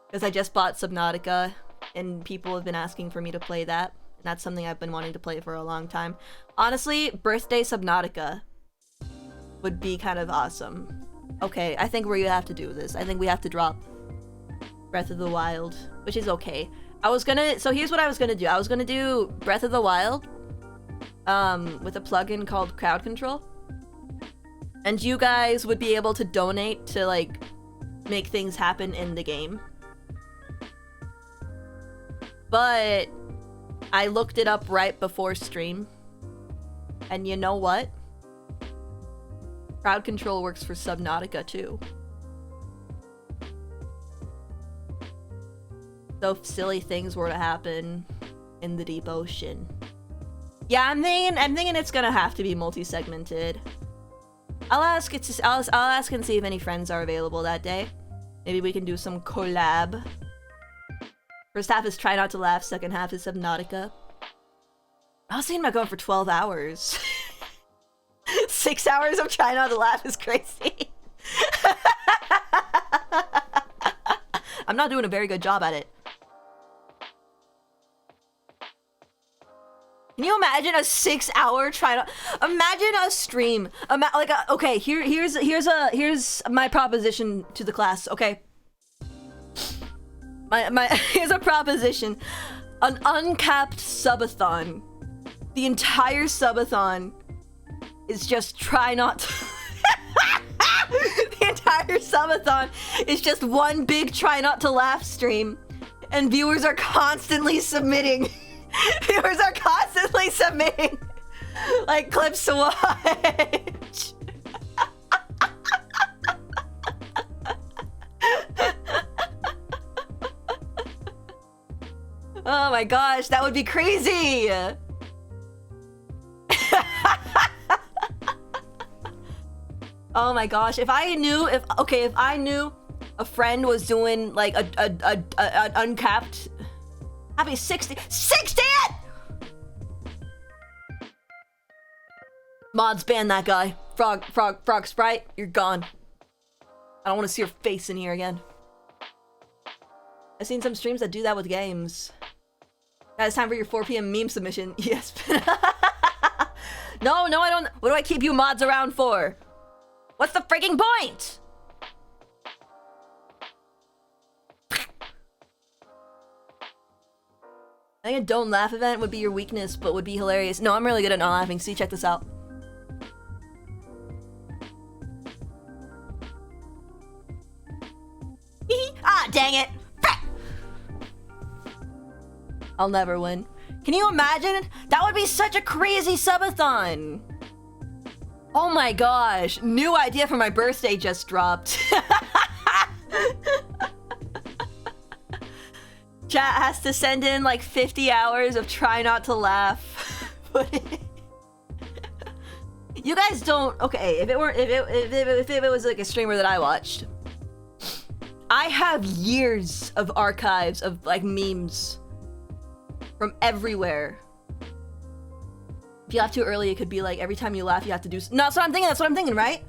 Because I just bought Subnautica, and people have been asking for me to play that. And that's something I've been wanting to play for a long time. Honestly, birthday Subnautica would be kind of awesome. Okay, I think we have to do this. I think we have to drop Breath of the Wild, which is okay. So here's what I was gonna do. I was gonna do Breath of the Wild with a plugin called Crowd Control. And you guys would be able to donate to, like, make things happen in the game. But I looked it up right before stream. And you know what? Crowd Control works for Subnautica, too. So if silly things were to happen in the deep ocean. Yeah, I'm thinking it's gonna have to be multi-segmented. I'll ask and see if any friends are available that day. Maybe we can do some collab. First half is Try Not to Laugh, second half is Subnautica. I was thinking about going for 12 hours. 6 hours of Try Not to Laugh is crazy. I'm not doing a very good job at it. Can you imagine a 6-hour imagine a stream. Okay, here's my proposition to the class. Okay, here's a proposition: an uncapped subathon. The entire subathon is just try not to. The entire subathon is just one big try not to laugh stream, and viewers are constantly submitting. Viewers are constantly submitting, like, clips to watch. Oh my gosh, that would be crazy! Oh my gosh, if I knew a friend was doing, like, a uncapped... Having 60 it! Mods, ban that guy. Frog Sprite, you're gone. I don't want to see your face in here again. I've seen some streams that do that with games. Guys, it's time for your 4 PM meme submission. Yes. No, I don't. What do I keep you mods around for? What's the freaking point? I think a don't laugh event would be your weakness, but would be hilarious. No, I'm really good at not laughing. See, check this out. Ah, dang it! I'll never win. Can you imagine? That would be such a crazy subathon! Oh my gosh, new idea for my birthday just dropped. Chat has to send in like 50 hours of try not to laugh. You guys don't. Okay, if it was like a streamer that I watched, I have years of archives of like memes from everywhere. If you laugh too early, it could be like every time you laugh, you have to do. No, that's what I'm thinking. That's what I'm thinking, right?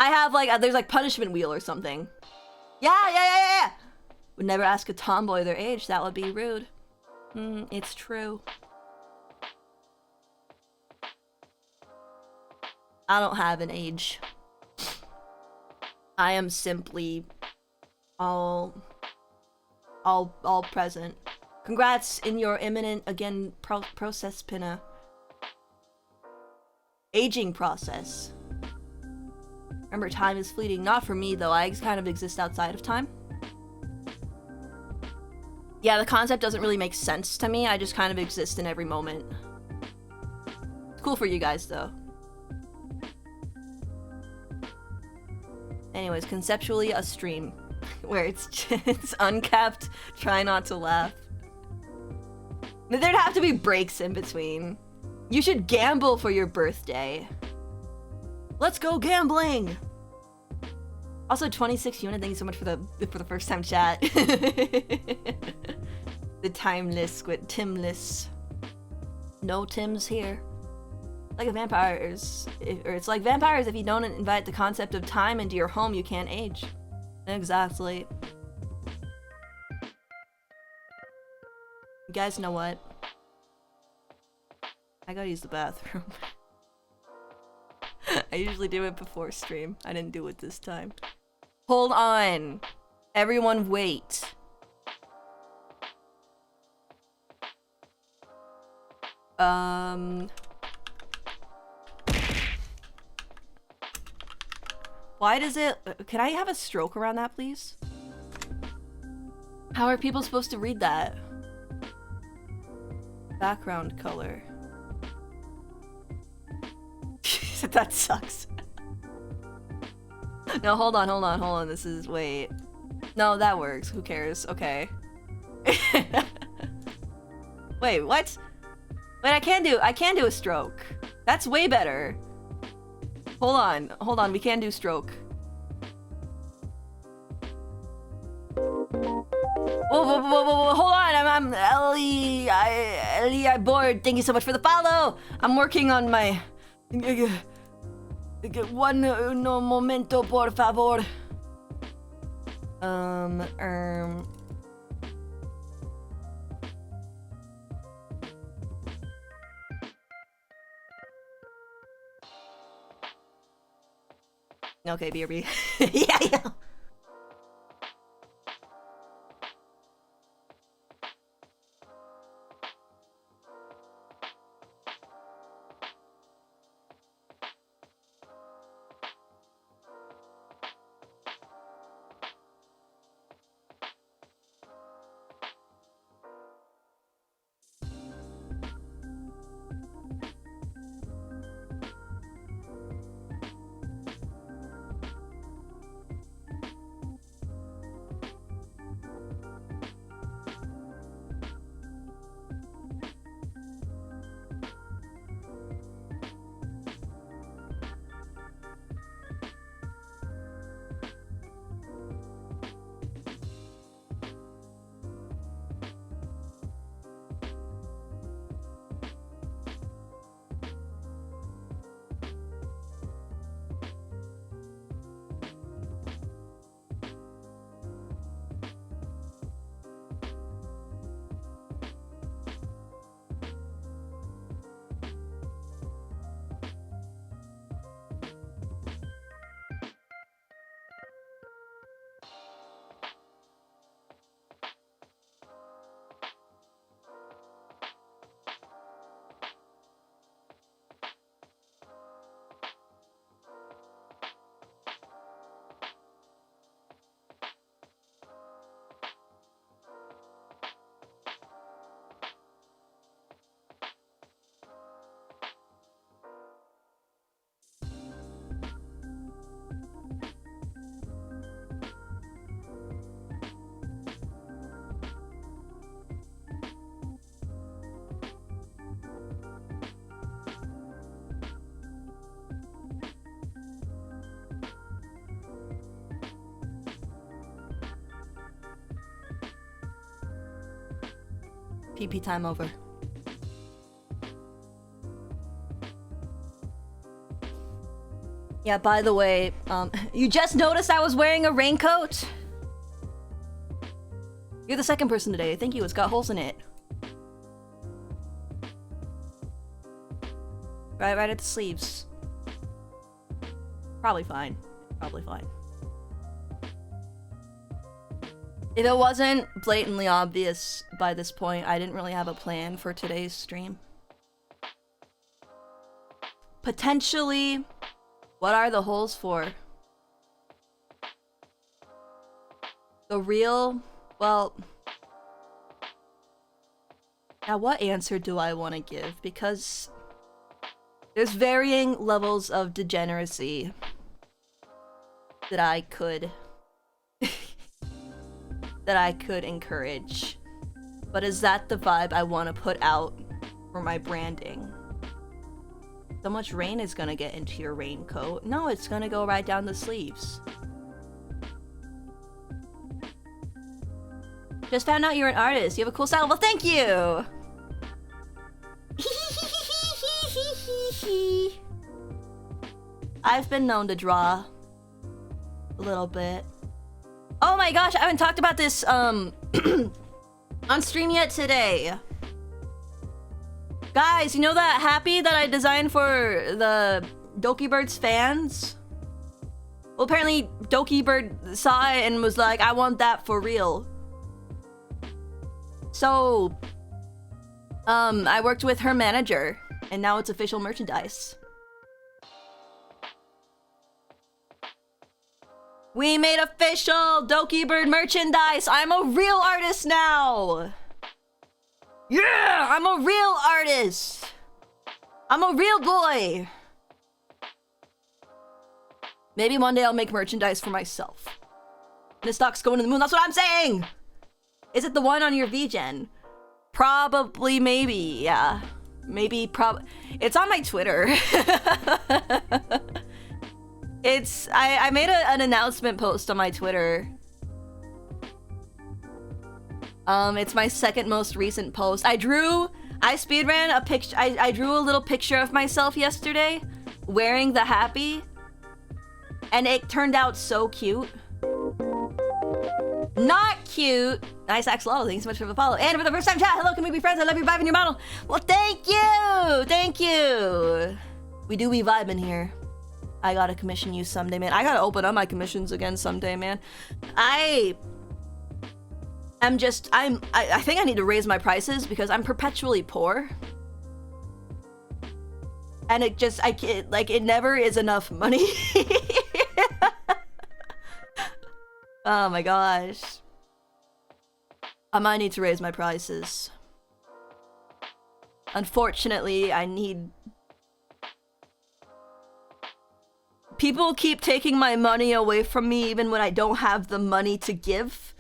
I have like there's like punishment wheel or something. Yeah. Would never ask a tomboy their age, that would be rude. It's true. I don't have an age. I am simply all present. Congrats in your imminent, again, process, Pinna. Aging process. Remember, time is fleeting. Not for me, though. I kind of exist outside of time. Yeah, the concept doesn't really make sense to me. I just kind of exist in every moment. It's cool for you guys, though. Anyways, conceptually, a stream where it's uncapped. Try not to laugh. There'd have to be breaks in between. You should gamble for your birthday. Let's go gambling. Also, 26 unit. Thank you so much for the first time chat. The timeless squid, Timless. No Tims here. Like vampires, or it's like vampires. If you don't invite the concept of time into your home, you can't age. Exactly. You guys know what? I gotta use the bathroom. I usually do it before stream. I didn't do it this time. Hold on. Everyone wait. Why does it... Can I have a stroke around that, please? How are people supposed to read that? Background color. That sucks. No, hold on. This is... Wait. No, that works. Who cares? Okay. Wait, what? Wait, I can do a stroke. That's way better. Hold on, we can do stroke. Whoa, hold on, I'm Ellie, I bored. Thank you so much for the follow. I'm working on my... One no momento, por favor. Okay, BRB. Yeah. PP time over. Yeah, by the way, you just noticed I was wearing a raincoat? You're the second person today. Thank you. It's got holes in it. Right at the sleeves. Probably fine. Probably fine. If it wasn't blatantly obvious by this point, I didn't really have a plan for today's stream. Potentially, what are the holes for? The real, well... Now what answer do I want to give? Because there's varying levels of degeneracy that I could... that I could encourage. But is that the vibe I want to put out for my branding? So much rain is gonna get into your raincoat. No, it's gonna go right down the sleeves. Just found out you're an artist. You have a cool style. Well, thank you! I've been known to draw a little bit. Oh my gosh, I haven't talked about this on stream yet today. Guys, you know that happy that I designed for the Dokibirds fans? Well, apparently Dokibird saw it and was like, I want that for real. So, I worked with her manager, and now it's official merchandise. We made official Dokibird merchandise! I'm a real artist now! Yeah! I'm a real artist! I'm a real boy! Maybe one day I'll make merchandise for myself. And the stock's going to the moon, that's what I'm saying! Is it the one on your VGen? Probably, maybe, yeah. Maybe, it's on my Twitter. I made an announcement post on my Twitter. It's my second most recent post. I speedran a picture, I drew a little picture of myself yesterday, wearing the happy, and it turned out so cute. Not cute! Nice Axolotl, thanks so much for the follow. And for the first time chat, hello, can we be friends? I love your vibe and your model. Well, thank you! Thank you! We do be vibing here. I gotta commission you someday, man. I gotta open up my commissions again someday, man. I think I need to raise my prices because I'm perpetually poor. And it never is enough money. Oh my gosh. I might need to raise my prices. Unfortunately, I need... People keep taking my money away from me even when I don't have the money to give.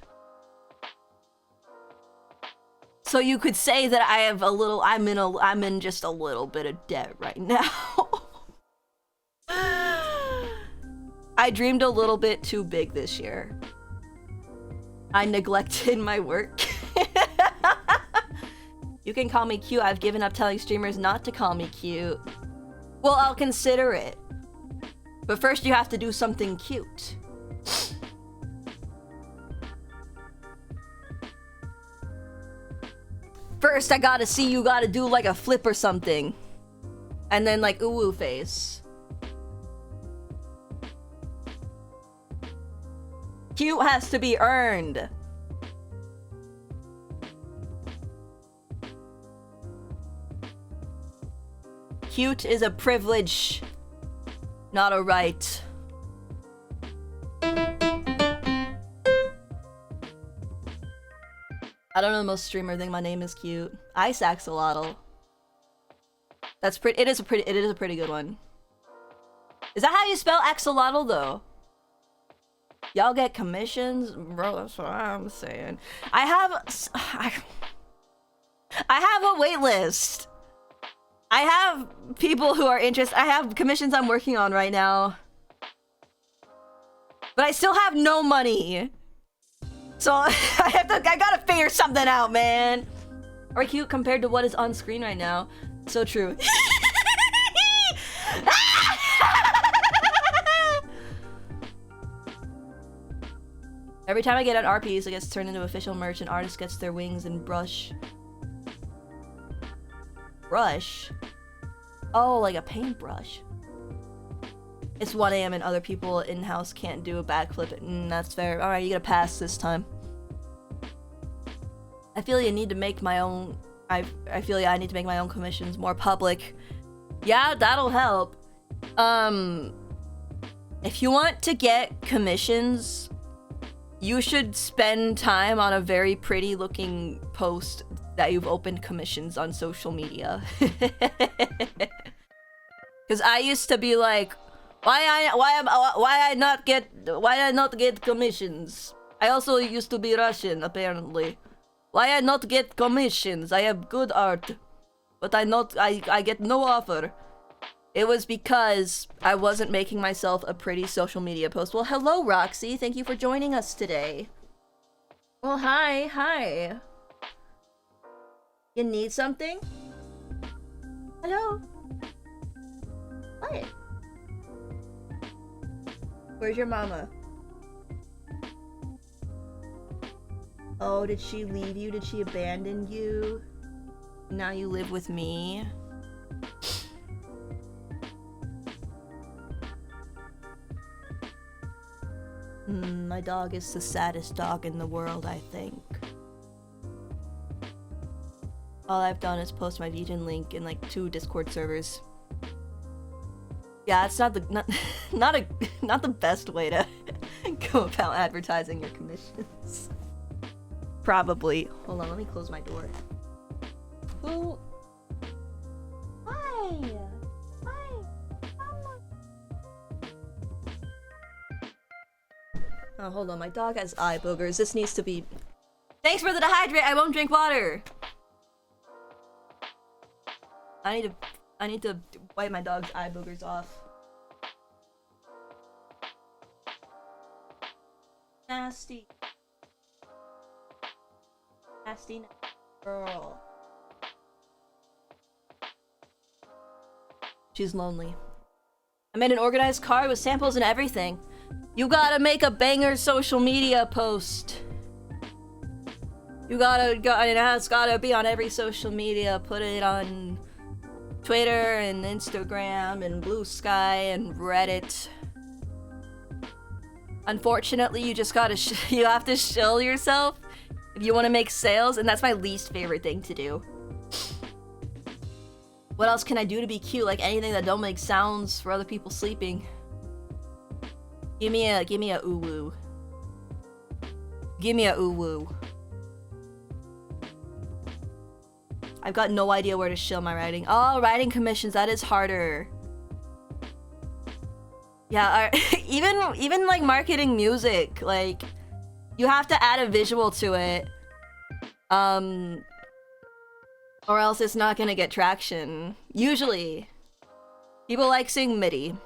So you could say that I have I'm in just a little bit of debt right now. I dreamed a little bit too big this year. I neglected my work. You can call me cute. I've given up telling streamers not to call me cute. Well, I'll consider it. But first you have to do something cute. First I gotta see you gotta do like a flip or something. And then like ooh face. Cute has to be earned. Cute is a privilege, not a right. I don't know, most streamer think my name is cute. Ice Axolotl. That's pretty. It is a pretty good one. Is that how you spell axolotl though? Y'all get commissions, bro. That's what I'm saying. I have a wait list. I have people who are interested. I have commissions I'm working on right now, but I still have no money. So I gotta figure something out, man. Are cute compared to what is on screen right now? So true. Every time I get an art piece, it gets turned into official merch and artist gets their wings and brush. Brush? Oh, like a paintbrush. It's 1 AM and other people in-house can't do a backflip. That's fair. Alright, you gotta pass this time. I feel you need to make my own... I feel I need to make my own commissions more public. Yeah, that'll help. If you want to get commissions, you should spend time on a very pretty looking post that you've opened commissions on social media. Cause I used to be like, why I not get commissions? I also used to be Russian, apparently. Why I not get commissions? I have good art, but I get no offer. It was because I wasn't making myself a pretty social media post. Well, hello, Roxy. Thank you for joining us today. Well, hi. You need something? Hello? What? Where's your mama? Oh, did she leave you? Did she abandon you? Now you live with me? My dog is the saddest dog in the world, I think. All I've done is post my Vegan link in like 2 Discord servers. Yeah, it's not the best way to go about advertising your commissions. Probably. Hold on, let me close my door. Who? Hi. Oh, hold on, my dog has eye boogers. This needs to be... Thanks for the dehydrate! I won't drink water! I need to wipe my dog's eye boogers off. Nasty. Nasty girl. She's lonely. I made an organized card with samples and everything. You gotta make a banger social media post. It's gotta be on every social media. Put it on Twitter and Instagram and Blue Sky and Reddit. Unfortunately, you just gotta you have to shill yourself if you want to make sales, and that's my least favorite thing to do. What else can I do to be cute? Like anything that don't make sounds for other people sleeping. Give me a ooh-woo. Give me a ooh-woo. I've got no idea where to shill my writing. Oh, writing commissions, that is harder. Yeah, even like marketing music, like you have to add a visual to it. Or else it's not gonna get traction. Usually. People like seeing MIDI.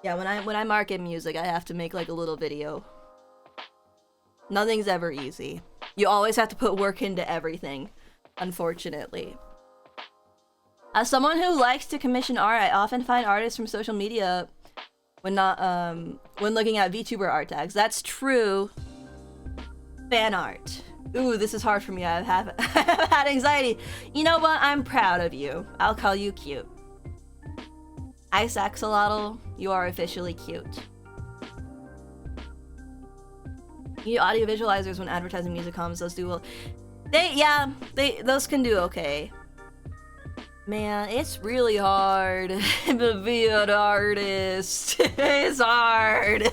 Yeah, when I market music, I have to make like a little video. Nothing's ever easy. You always have to put work into everything, unfortunately. As someone who likes to commission art, I often find artists from social media when looking at VTuber art tags. That's true. Fan art. Ooh, this is hard for me. I've had anxiety. You know what? I'm proud of you. I'll call you cute. Ice Axolotl, you are officially cute. You need audio visualizers when advertising music comms. Those do well. Those can do okay. Man, it's really hard to be an artist. It's hard.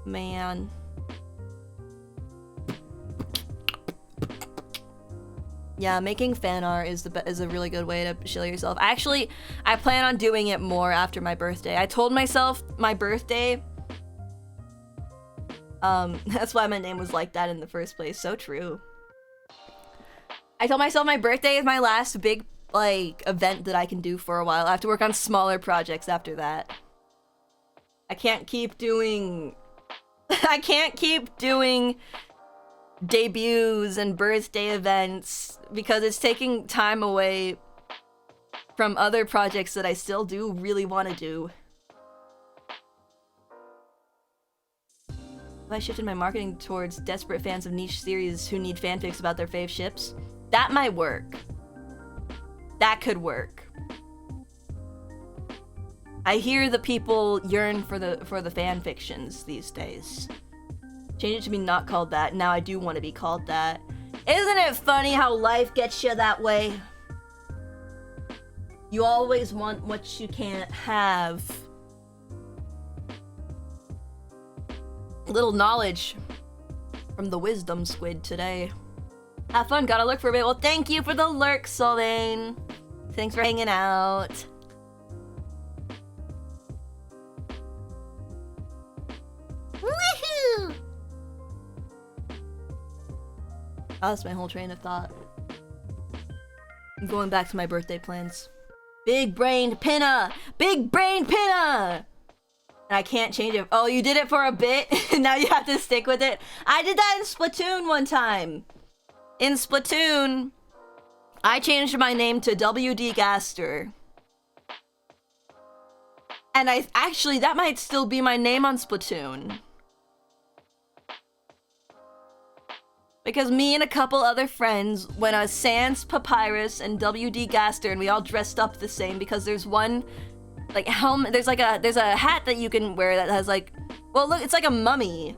Man. Yeah, making fan art is a really good way to shill yourself. Actually, I plan on doing it more after my birthday. I told myself my birthday. That's why my name was like that in the first place. So true. I told myself my birthday is my last big, like, event that I can do for a while. I have to work on smaller projects after that. I can't keep doing debuts and birthday events because it's taking time away from other projects that I still do really want to do. If I shifted my marketing towards desperate fans of niche series who need fanfics about their fave ships, that might work. That could work. I hear the people yearn for the fan fictions these days. Change it to be not called that. Now I do want to be called that. Isn't it funny how life gets you that way? You always want what you can't have. Little knowledge from the wisdom squid today. Have fun, gotta lurk for a bit. Well, thank you for the lurk, Sylvain. Thanks for hanging out. Woohoo! I lost my whole train of thought. I'm going back to my birthday plans. Big-brained Pinna! Big-brained Pinna! And I can't change it. Oh, you did it for a bit? Now you have to stick with it? I did that in Splatoon one time. In Splatoon, I changed my name to WD Gaster. And actually, that might still be my name on Splatoon. Because me and a couple other friends went as Sans Papyrus and WD Gaster, and we all dressed up the same because there's one, like, helmet, there's a hat that you can wear that has, like, well, look, it's like a mummy.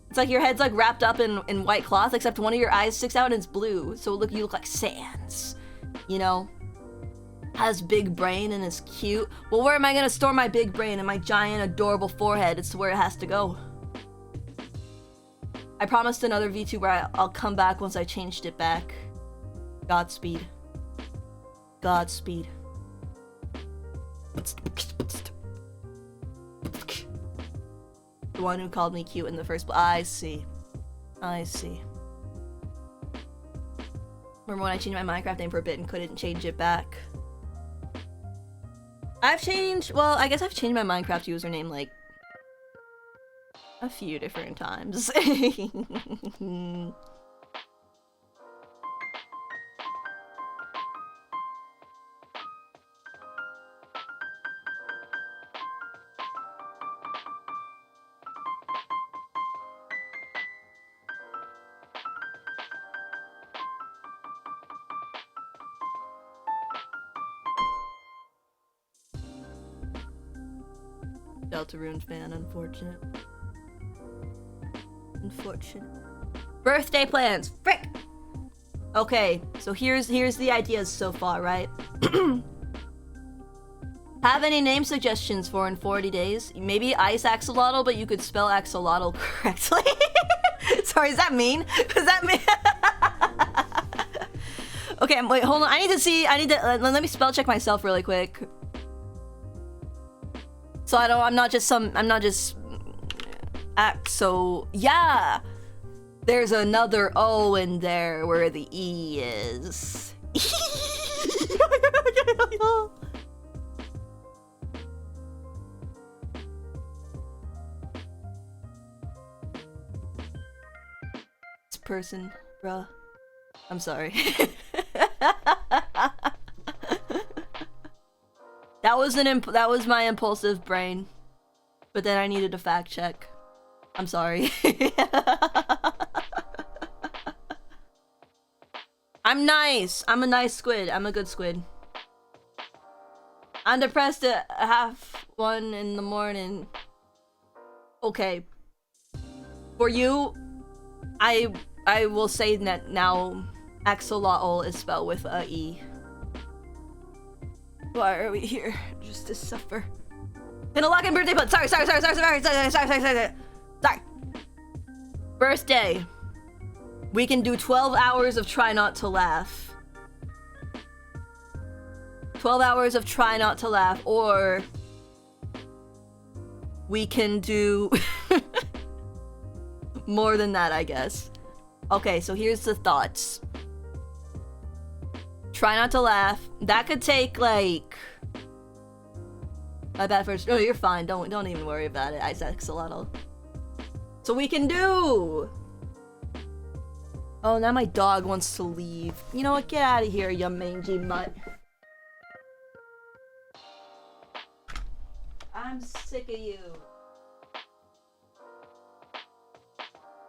It's like your head's, like, wrapped up in white cloth, except one of your eyes sticks out and it's blue. So you look like Sans, you know? Has big brain and is cute. Well, where am I gonna store my big brain and my giant, adorable forehead? It's where it has to go. I promised another VTuber I'll come back once I changed it back. Godspeed. Godspeed. The one who called me cute in the first place. I see. I see. Remember when I changed my Minecraft name for a bit and couldn't change it back? I guess I've changed my Minecraft username, like, a few different times. Deltarune fan, unfortunate. Unfortunate. Birthday plans! Frick! Okay, so here's the ideas so far, right? Have any name suggestions for in 40 days? Maybe Ice Axolotl, but you could spell axolotl correctly. Sorry, is that mean? Does that mean? Okay, wait, hold on. Let me spell check myself really quick. So I'm not just so yeah, there's another O in there where the E is. This person, bruh. I'm sorry. That was my impulsive brain, but then I needed a fact check. I'm sorry. I'm nice. I'm a nice squid. I'm a good squid. I'm depressed at 1:30 in the morning. Okay. For you, I will say that now axolotl is spelled with a E. Why are we here? Just to suffer. In a lock-in birthday plot. Sorry. Birthday. We can do 12 hours of try not to laugh. 12 hours of try not to laugh, or we can do more than that, I guess. Okay, so here's the thoughts. Try not to laugh. That could take, like... My bad first. Oh, you're fine. Don't even worry about it. Ice Axolotl. So we can do... Oh, now my dog wants to leave. You know what? Get out of here, you mangy mutt. I'm sick of you.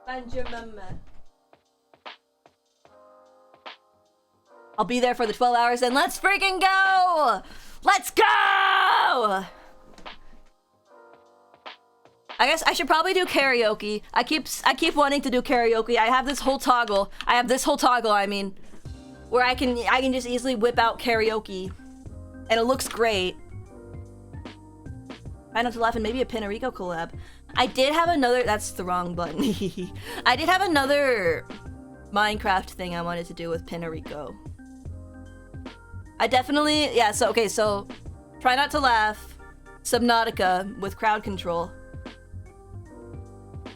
Find your mama. I'll be there for the 12 hours and let's freaking go! Let's go! I guess I should probably do karaoke. I keep wanting to do karaoke. I have this whole toggle. I mean, where I can just easily whip out karaoke. And it looks great. Try not to laugh and maybe a Pinarico collab. I did have another, that's the wrong button. I did have another Minecraft thing I wanted to do with Pinarico. I definitely, yeah, so, okay, so Try Not to Laugh, Subnautica with crowd control.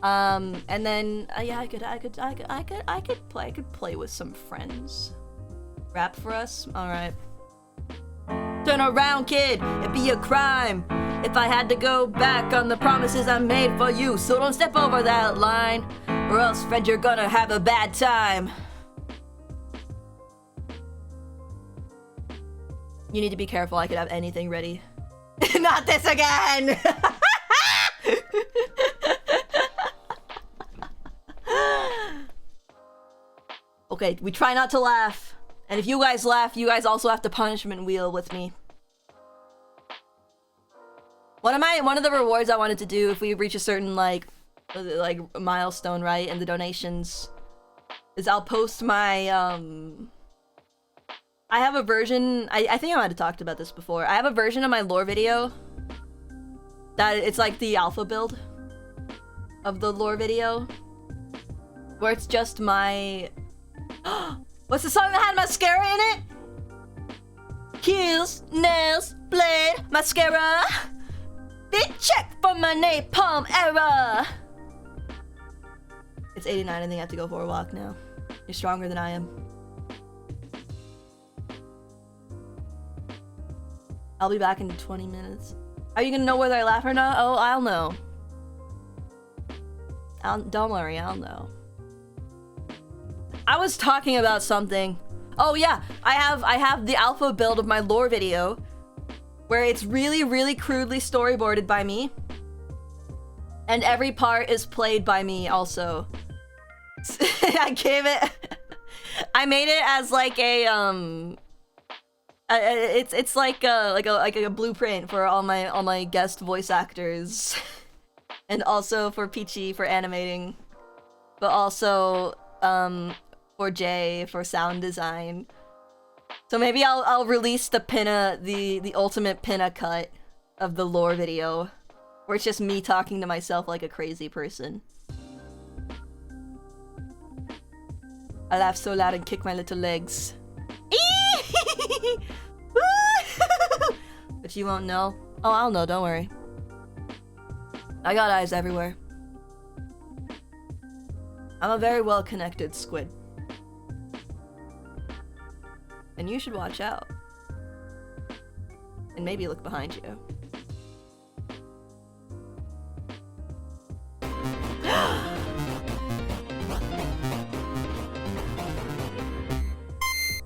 And then, yeah, I could play with some friends. Rap for us? Alright. Turn around, kid, it'd be a crime if I had to go back on the promises I made for you. So don't step over that line, or else, friend, you're gonna have a bad time. You need to be careful, I could have anything ready. Not this again! Okay, we try not to laugh. And if you guys laugh, you guys also have to punishment wheel with me. One of the rewards I wanted to do if we reach a certain like milestone, right, in the donations, is I'll post my I have a version, I think I might have talked about this before. I have a version of my lore video that it's like the alpha build of the lore video, where it's just my what's the song that had mascara in it? Heels, nails, blade, mascara. Big check for my napalm era. It's 89, I think I have to go for a walk now. You're stronger than I am. I'll be back in 20 minutes. Are you gonna know whether I laugh or not? Oh, I'll know. Don't worry, I'll know. I was talking about something. Oh yeah, I have the alpha build of my lore video, where it's really, really crudely storyboarded by me. And every part is played by me also. I made it as like a it's like a blueprint for all my guest voice actors. And also for Peachy for animating. But also for Jay for sound design. So maybe I'll release the the ultimate pinna cut of the lore video, where it's just me talking to myself like a crazy person. I laugh so loud and kick my little legs. But you won't know. Oh, I'll know, don't worry. I got eyes everywhere. I'm a very well-connected squid. And you should watch out. And maybe look behind you.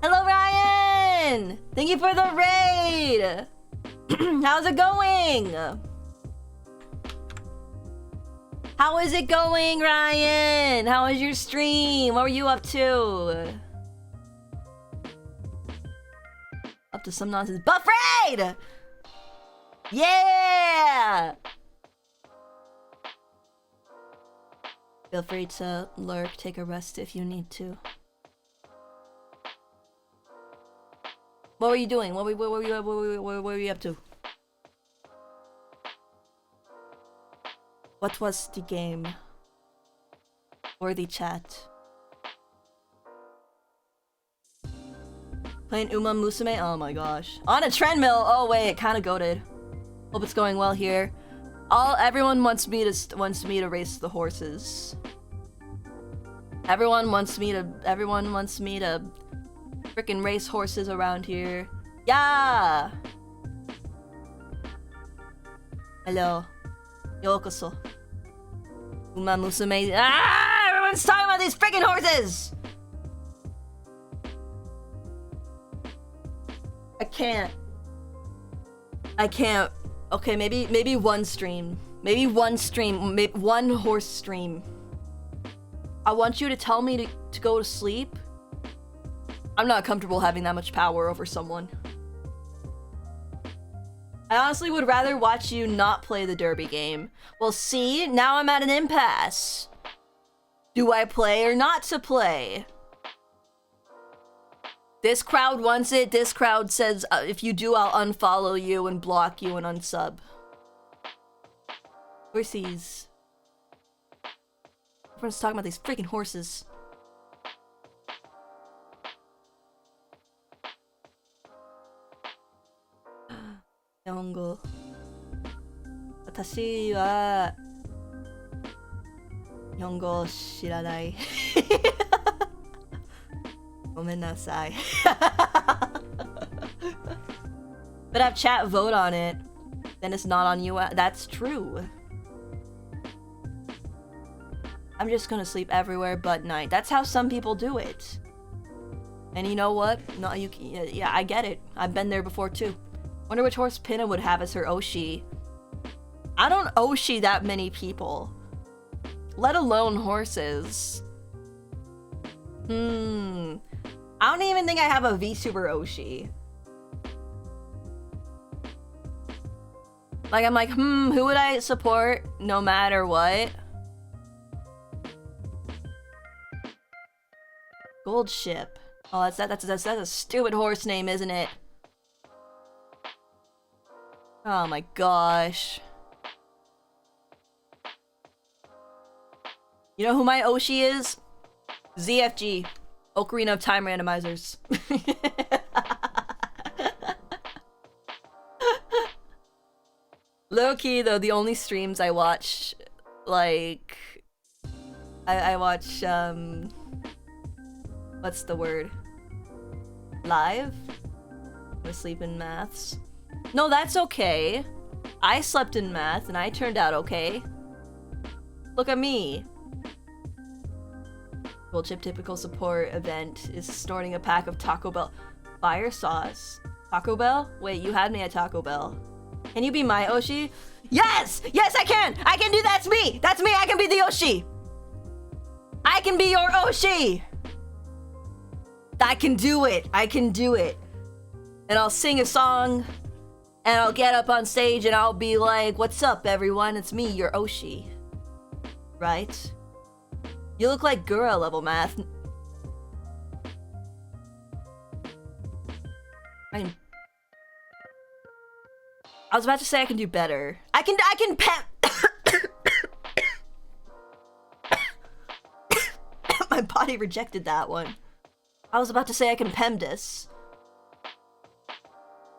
Hello, Ryan! Thank you for the raid! How's it going? How is it going, Ryan? How was your stream? What were you up to? Up to some nonsense. Buff raid! Yeah! Feel free to lurk, take a rest if you need to. What were you doing? What were you up to? What was the game? Or the chat? Playing Uma Musume? Oh my gosh. On a treadmill! Oh wait, kinda goated. Hope it's going well here. Everyone wants me to race the horses. Everyone wants me to frickin' race horses around here. Yeah! Hello. Yokoso. Uma Musume. Ah! Everyone's talking about these frickin' horses! I can't Okay, maybe one stream. Maybe one stream. One horse stream. I want you to tell me to go to sleep. I'm not comfortable having that much power over someone. I honestly would rather watch you not play the derby game. Well, see? Now I'm at an impasse. Do I play or not to play? This crowd wants it. This crowd says, if you do, I'll unfollow you and block you and unsub. Horsies. Everyone's talking about these freaking horses. Yongo. 私は日本語を知らない。ごめんなさい。But have chat vote on it, then it's not on you. That's true. I'm just gonna sleep everywhere but night. That's how some people do it. And you know what? No, yeah, I get it. I've been there before too. Wonder which horse Pinna would have as her Oshi. I don't Oshi that many people. Let alone horses. I don't even think I have a VTuber Oshi. Like, I'm like, who would I support no matter what? Gold Ship. Oh, that's a stupid horse name, isn't it? Oh my gosh. You know who my Oshi is? ZFG. Ocarina of Time randomizers. Low-key, though, the only streams I watch, like... I watch, what's the word? Live? Or sleep in maths? No, that's okay. I slept in math and I turned out okay. Look at me. Gold Chip typical support event is snorting a pack of Taco Bell fire sauce. Taco Bell? Wait, you had me at Taco Bell. Can you be my Oshi? Yes! Yes, I can! I can do that's me! That's me! I can be the Oshi! I can be your Oshi! I can do it! I can do it! And I'll sing a song, and I'll get up on stage and I'll be like, what's up everyone? It's me, your Oshi. Right? You look like Gura level math. I was about to say I can do better. I can My body rejected that one. I was about to say I can PEMDAS.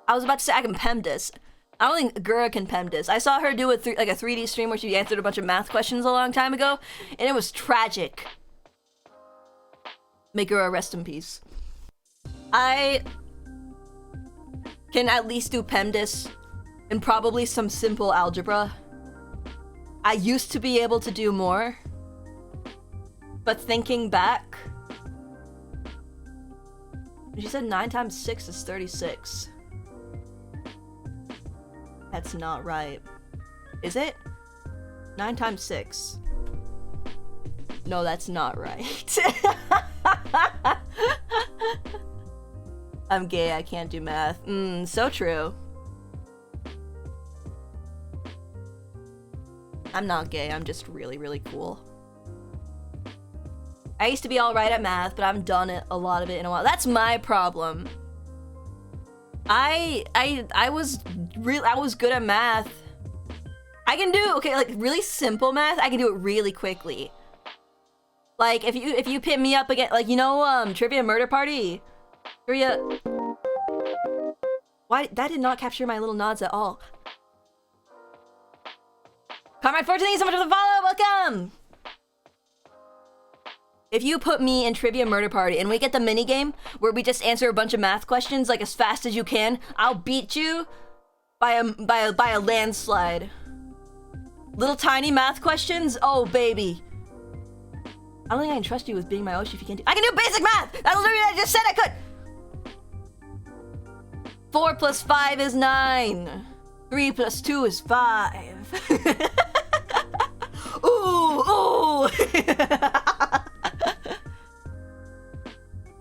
I was about to say I can PEMDAS. I don't think Gura can PEMDAS. I saw her do like a 3D stream where she answered a bunch of math questions a long time ago, and it was tragic. May Gura rest in peace. I can at least do PEMDAS and probably some simple algebra. I used to be able to do more, but thinking back, she said 9 times 6 is 36. That's not right. Is it? 9 times 6. No, that's not right. I'm gay, I can't do math. So true. I'm not gay, I'm just really, really cool. I used to be alright at math, but I haven't done it a lot of it in a while. That's my problem. I was good at math. I can do, okay, like really simple math, I can do it really quickly. Like if you pit me up again, like, you know, Trivia Murder Party? Trivia. Why, that did not capture my little nods at all. Comrade 14, thank you so much for the follow, welcome! If you put me in Trivia Murder Party and we get the mini game where we just answer a bunch of math questions like as fast as you can, I'll beat you by a landslide. Little tiny math questions? Oh baby. I don't think I can trust you with being my Oshi if you can't do— I can do basic math! That's literally what I just said I could! 4 plus 5 is 9. 3 plus 2 is 5. Ooh, ooh.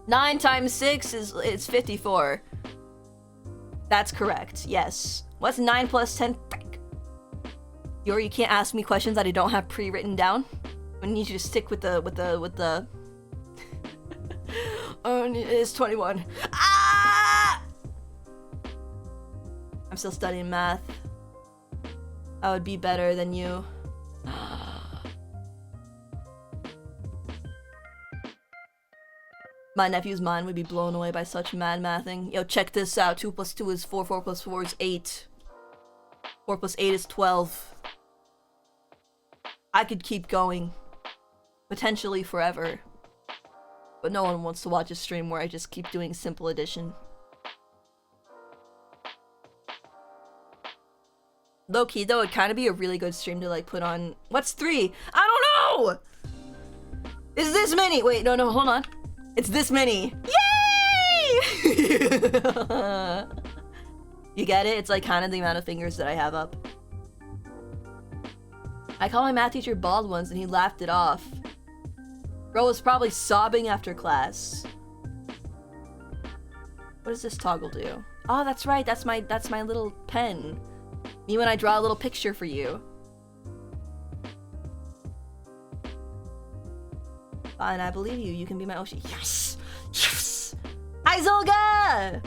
9 times 6 is 54. That's correct, yes. What's 9 plus 10? Or you can't ask me questions that I don't have pre-written down. I need you to stick with the Oh, it's 21. Ah! I'm still studying math. I would be better than you. My nephew's mind would be blown away by such mad mathing. Yo, check this out. 2 plus 2 is 4, 4 plus 4 is 8. 4 plus 8 is 12. I could keep going. Potentially forever. But no one wants to watch a stream where I just keep doing simple addition. Low-key though, it'd kind of be a really good stream to like put on... What's 3? I don't know! Is this many? Wait, no, hold on. It's this many. Yay! You get it? It's like kind of the amount of fingers that I have up. I called my math teacher bald once and he laughed it off. Bro was probably sobbing after class. What does this toggle do? Oh, that's right. That's my little pen. Me when I draw a little picture for you. Fine, I believe you. You can be my Oshi. Yes! Yes! Hi, Zolga!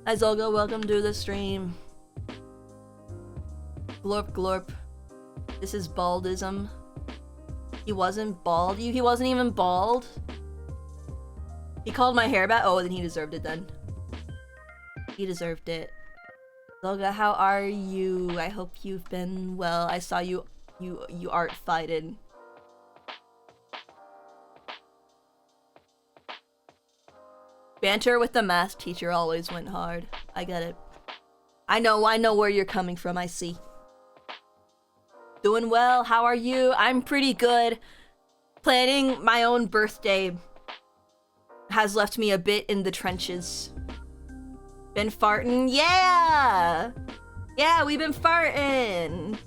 Hi, Zolga. Welcome to the stream. Glorp, glorp. This is baldism. He wasn't bald. He wasn't even bald. He called my hair back. Oh, then he deserved it then. He deserved it. Zolga, how are you? I hope you've been well. I saw you art fighted. Banter with the math teacher always went hard. I get it. I know where you're coming from, I see. Doing well, how are you? I'm pretty good. Planning my own birthday has left me a bit in the trenches. Been farting? Yeah! Yeah, we've been farting!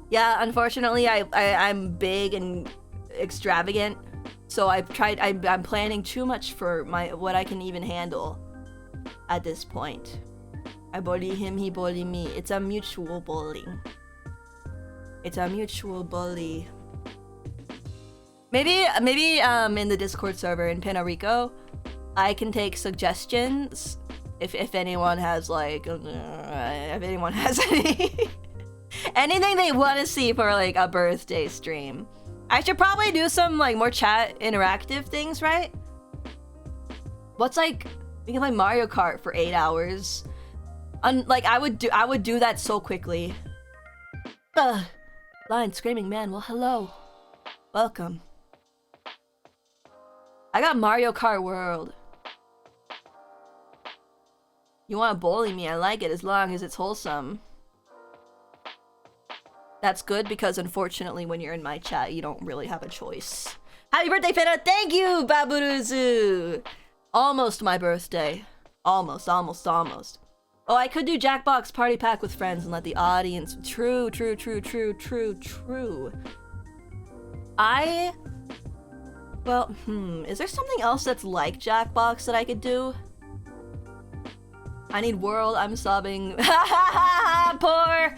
Yeah, unfortunately, I'm big and extravagant. So I'm planning too much for what I can even handle at this point. I bully him, he bully me. It's a mutual bullying. It's a mutual bully. Maybe in the Discord server in Pinarico, I can take suggestions if anyone has like if anyone has anything they want to see for like a birthday stream. I should probably do some like more chat interactive things, right? What's like we can play Mario Kart for 8 hours. Like I would do that so quickly. Lion screaming man, well hello. Welcome. I got Mario Kart World. You want to bully me, I like it as long as it's wholesome. That's good because unfortunately when you're in my chat, you don't really have a choice. Happy birthday, Fena! Thank you, Baburuzu! Almost my birthday. Almost. Oh, I could do Jackbox Party Pack with friends and let the audience... True. Well, is there something else that's like Jackbox that I could do? I need world, I'm sobbing. Poor.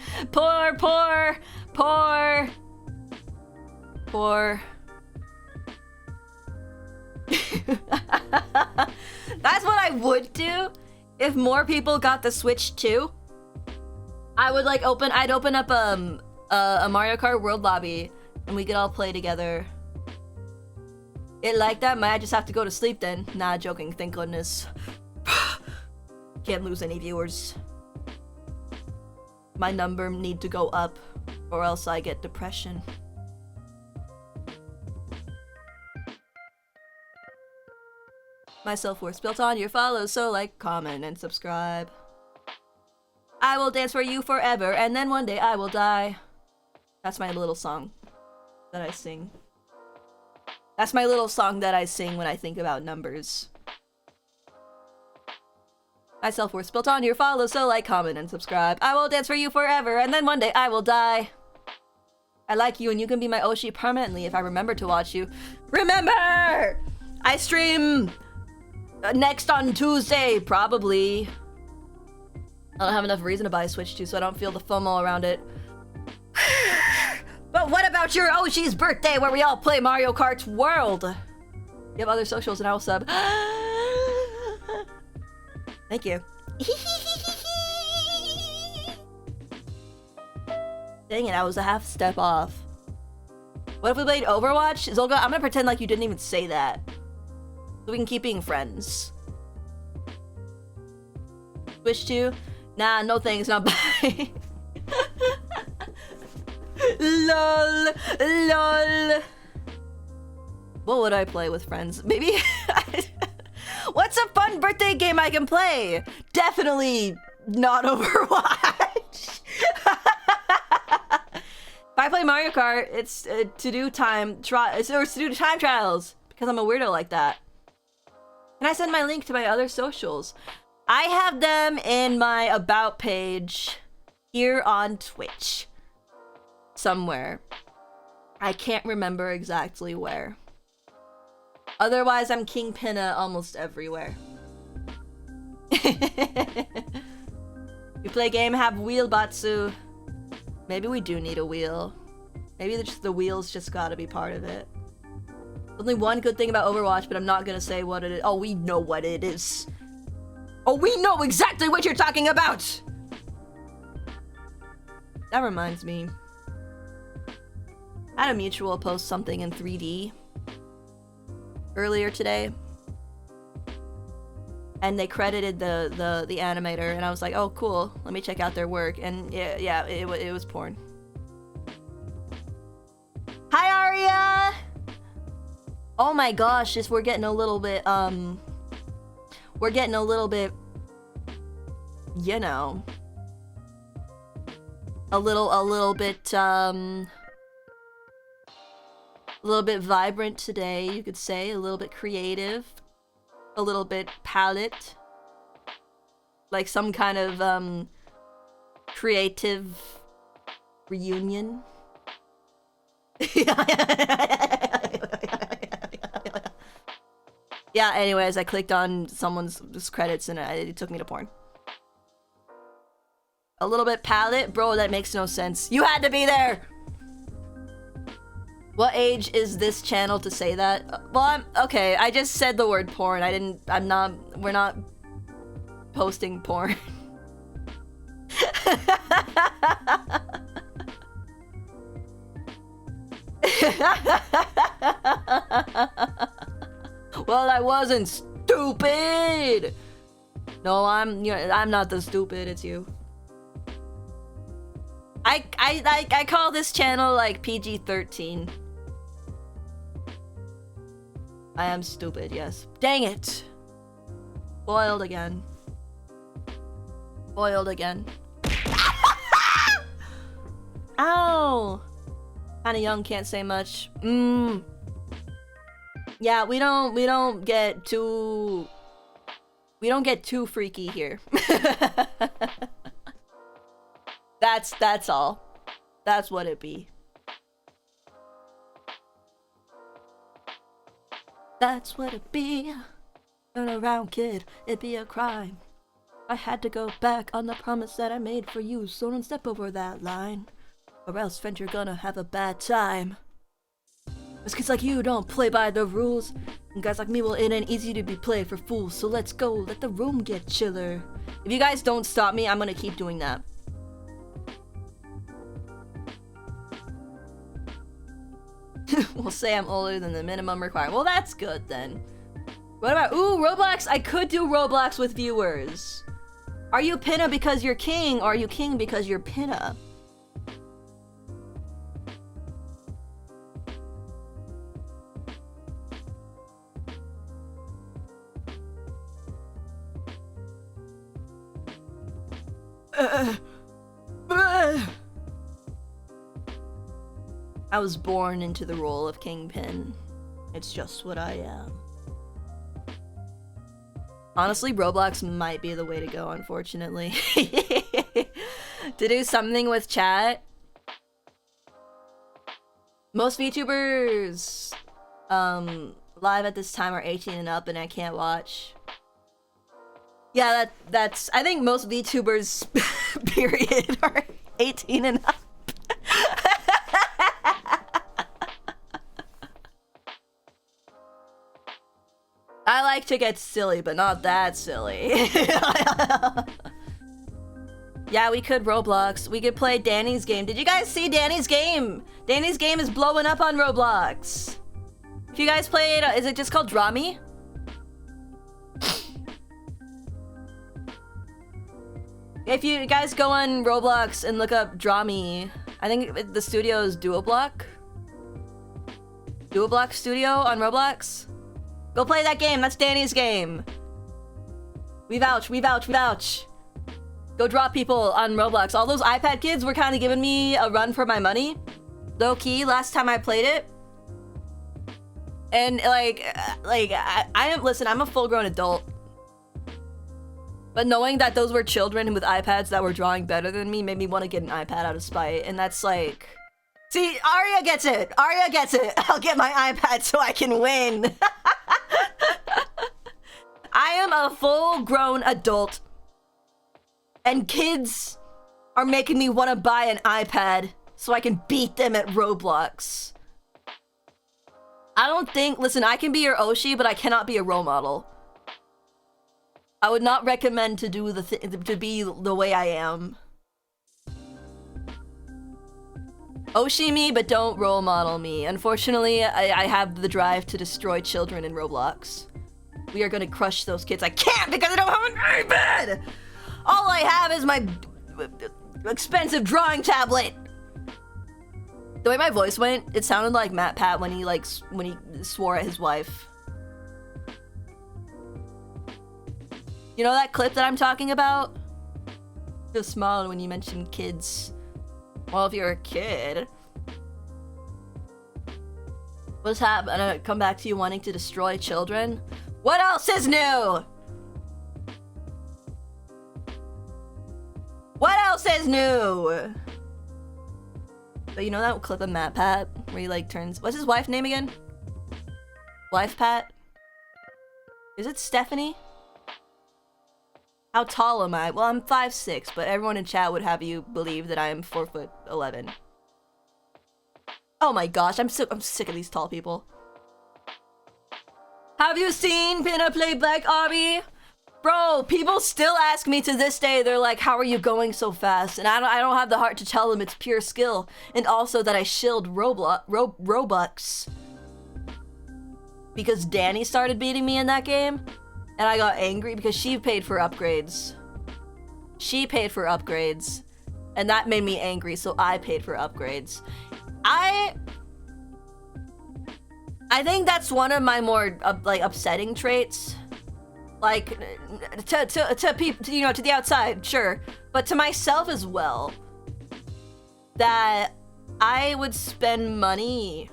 That's what I would do if more people got the Switch too. I would like I'd open up a Mario Kart World lobby and we could all play together. It like that? Might I just have to go to sleep then? Nah, joking, thank goodness. Can't lose any viewers. My number need to go up or else I get depression. My self-worth's built on your follows, so like, comment, and subscribe. I will dance for you forever, and then one day I will die. That's my little song that I sing. That's my little song that I sing when I think about numbers. My self-worth's built on your follow, so like, comment, and subscribe. I will dance for you forever, and then one day I will die. I like you, and you can be my Oshi permanently if I remember to watch you. Remember! I stream next on Tuesday, probably. I don't have enough reason to buy a Switch 2, so I don't feel the FOMO around it. But what about your Oshi's birthday where we all play Mario Kart World? You have other socials and I will sub. Thank you. Dang it, I was a half step off. What if we played Overwatch? Zolga, I'm gonna pretend like you didn't even say that. So we can keep being friends. Switch 2? Nah, no thanks, not bye. LOL. LOL. What would I play with friends? Maybe... What's a fun birthday game I can play? Definitely not Overwatch. If I play Mario Kart, it's to do time trials because I'm a weirdo like that. Can I send my link to my other socials? I have them in my about page here on Twitch. Somewhere. I can't remember exactly where. Otherwise, I'm King Pinna almost everywhere. We play game, have wheel Batsu. Maybe we do need a wheel. Maybe the wheels just gotta be part of it. Only one good thing about Overwatch, but I'm not gonna say what it is. Oh, we know what it is. Oh, we know exactly what you're talking about! That reminds me. I had a mutual post something in 3D earlier today. And they credited the animator, and I was like, oh, cool. Let me check out their work. And yeah, it was porn. Hi, Aria! Oh my gosh, we're getting a little bit, we're getting a little bit, you know, a little bit vibrant today, you could say, a little bit creative. A little bit palette, like some kind of creative reunion. Yeah, anyways, I clicked on someone's credits and it took me to porn. A little bit palette? Bro, that makes no sense. You had to be there! What age is this channel to say that? Well, okay, I just said the word porn. We're not posting porn. Well, I wasn't stupid! No, I'm not the stupid, it's you. I call this channel like PG-13. I am stupid, yes. Dang it! Boiled again. Boiled again. Ow! Kinda young, can't say much. Yeah, we don't get too freaky here. That's all. That's what it be. That's what it be. Turn around, kid. It'd be a crime. I had to go back on the promise that I made for you, so don't step over that line. Or else, friend, you're gonna have a bad time. Cause kids like you don't play by the rules. And guys like me, well, it ain't easy to be played for fools. So let's go, let the room get chiller. If you guys don't stop me, I'm gonna keep doing that. We'll say I'm older than the minimum required. Well, that's good then. What about, ooh, Roblox? I could do Roblox with viewers. Are you Pinna because you're king, or are you king because you're Pinna? I was born into the role of Kingpin. It's just what I am. Honestly, Roblox might be the way to go, unfortunately. To do something with chat. Most VTubers live at this time are 18 and up, and I can't watch. Yeah, that's I think most VTubers period are 18 and up. I like to get silly, but not that silly. Yeah, we could Roblox. We could play Danny's game. Did you guys see Danny's game? Danny's game is blowing up on Roblox. If you guys played, is it just called Draw Me? If you guys go on Roblox and look up Draw Me, I think the studio is Duoblock. Duoblock Studio on Roblox. Go play that game. That's Danny's game. We vouch, we vouch, we vouch. Go draw people on Roblox. All those iPad kids were kind of giving me a run for my money. Low key, last time I played it. And listen, I'm a full-grown adult. But knowing that those were children with iPads that were drawing better than me made me want to get an iPad out of spite. And that's like... See, Arya gets it! Arya gets it! I'll get my iPad so I can win! I am a full-grown adult. And kids are making me want to buy an iPad so I can beat them at Roblox. I don't think... Listen, I can be your Oshi, but I cannot be a role model. I would not recommend to do to be the way I am. Oshi me, but don't role model me. Unfortunately, I have the drive to destroy children in Roblox. We are gonna crush those kids. I can't because I don't have an iPad! All I have is my expensive drawing tablet. The way my voice went, it sounded like MatPat when he swore at his wife. You know that clip that I'm talking about? Just smiled when you mentioned kids. Well, if you're a kid, what's happening? Come back to you wanting to destroy children? What else is new? What else is new? But you know that clip of MatPat where he like turns... What's his wife's name again? Wife Pat? Is it Stephanie? How tall am I? Well, I'm 5'6", but everyone in chat would have you believe that I am 4'11". Oh my gosh, I'm sick of these tall people. Have you seen Pinna play Black Obby? Bro, people still ask me to this day, they're like, how are you going so fast? And I don't have the heart to tell them it's pure skill. And also that I shilled Robux. Because Danny started beating me in that game. And I got angry because she paid for upgrades. She paid for upgrades. And that made me angry, so I paid for upgrades. I think that's one of my more, upsetting traits. Like, to people, you know, to the outside, sure. But to myself as well. That I would spend money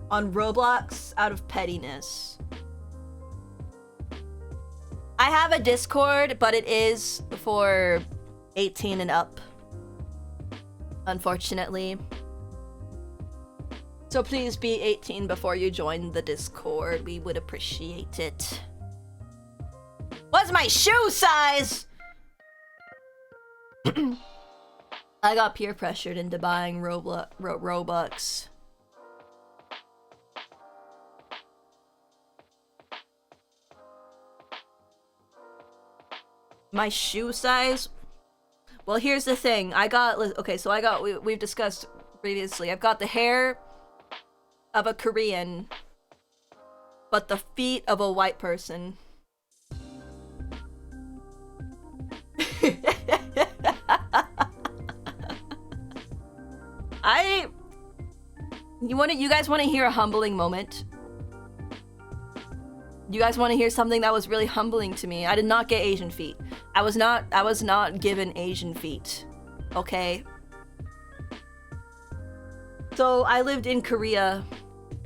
on Roblox out of pettiness. I have a Discord, but it is for 18 and up. Unfortunately. So please be 18 before you join the Discord. We would appreciate it. What's my shoe size? I got peer pressured into buying Robux. My shoe size? Well, here's the thing. We've discussed previously. I've got the hair of a Korean, but the feet of a white person. You guys want to hear a humbling moment? You guys want to hear something that was really humbling to me? I did not get Asian feet. I was not given Asian feet. Okay? So I lived in Korea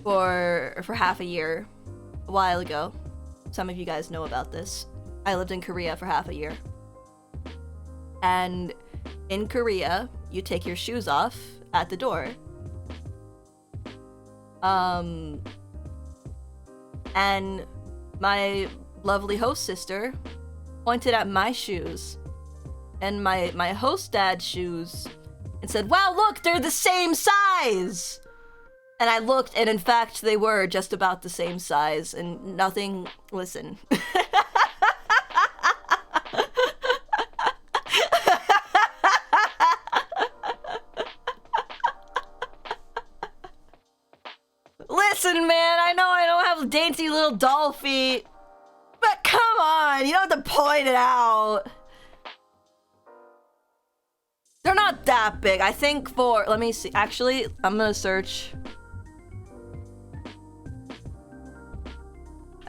for half a year a while ago. some of you guys know about this. I lived in Korea for half a year. And in Korea, you take your shoes off at the door. And my lovely host sister pointed at my shoes and my host dad's shoes and said, "Wow, look, they're the same size!" And I looked, and in fact, they were just about the same size, and nothing... Listen. Listen, man, I know I don't have dainty little doll feet, but come on, you don't have to point it out. They're not that big. I think for... Let me see. Actually, I'm gonna search...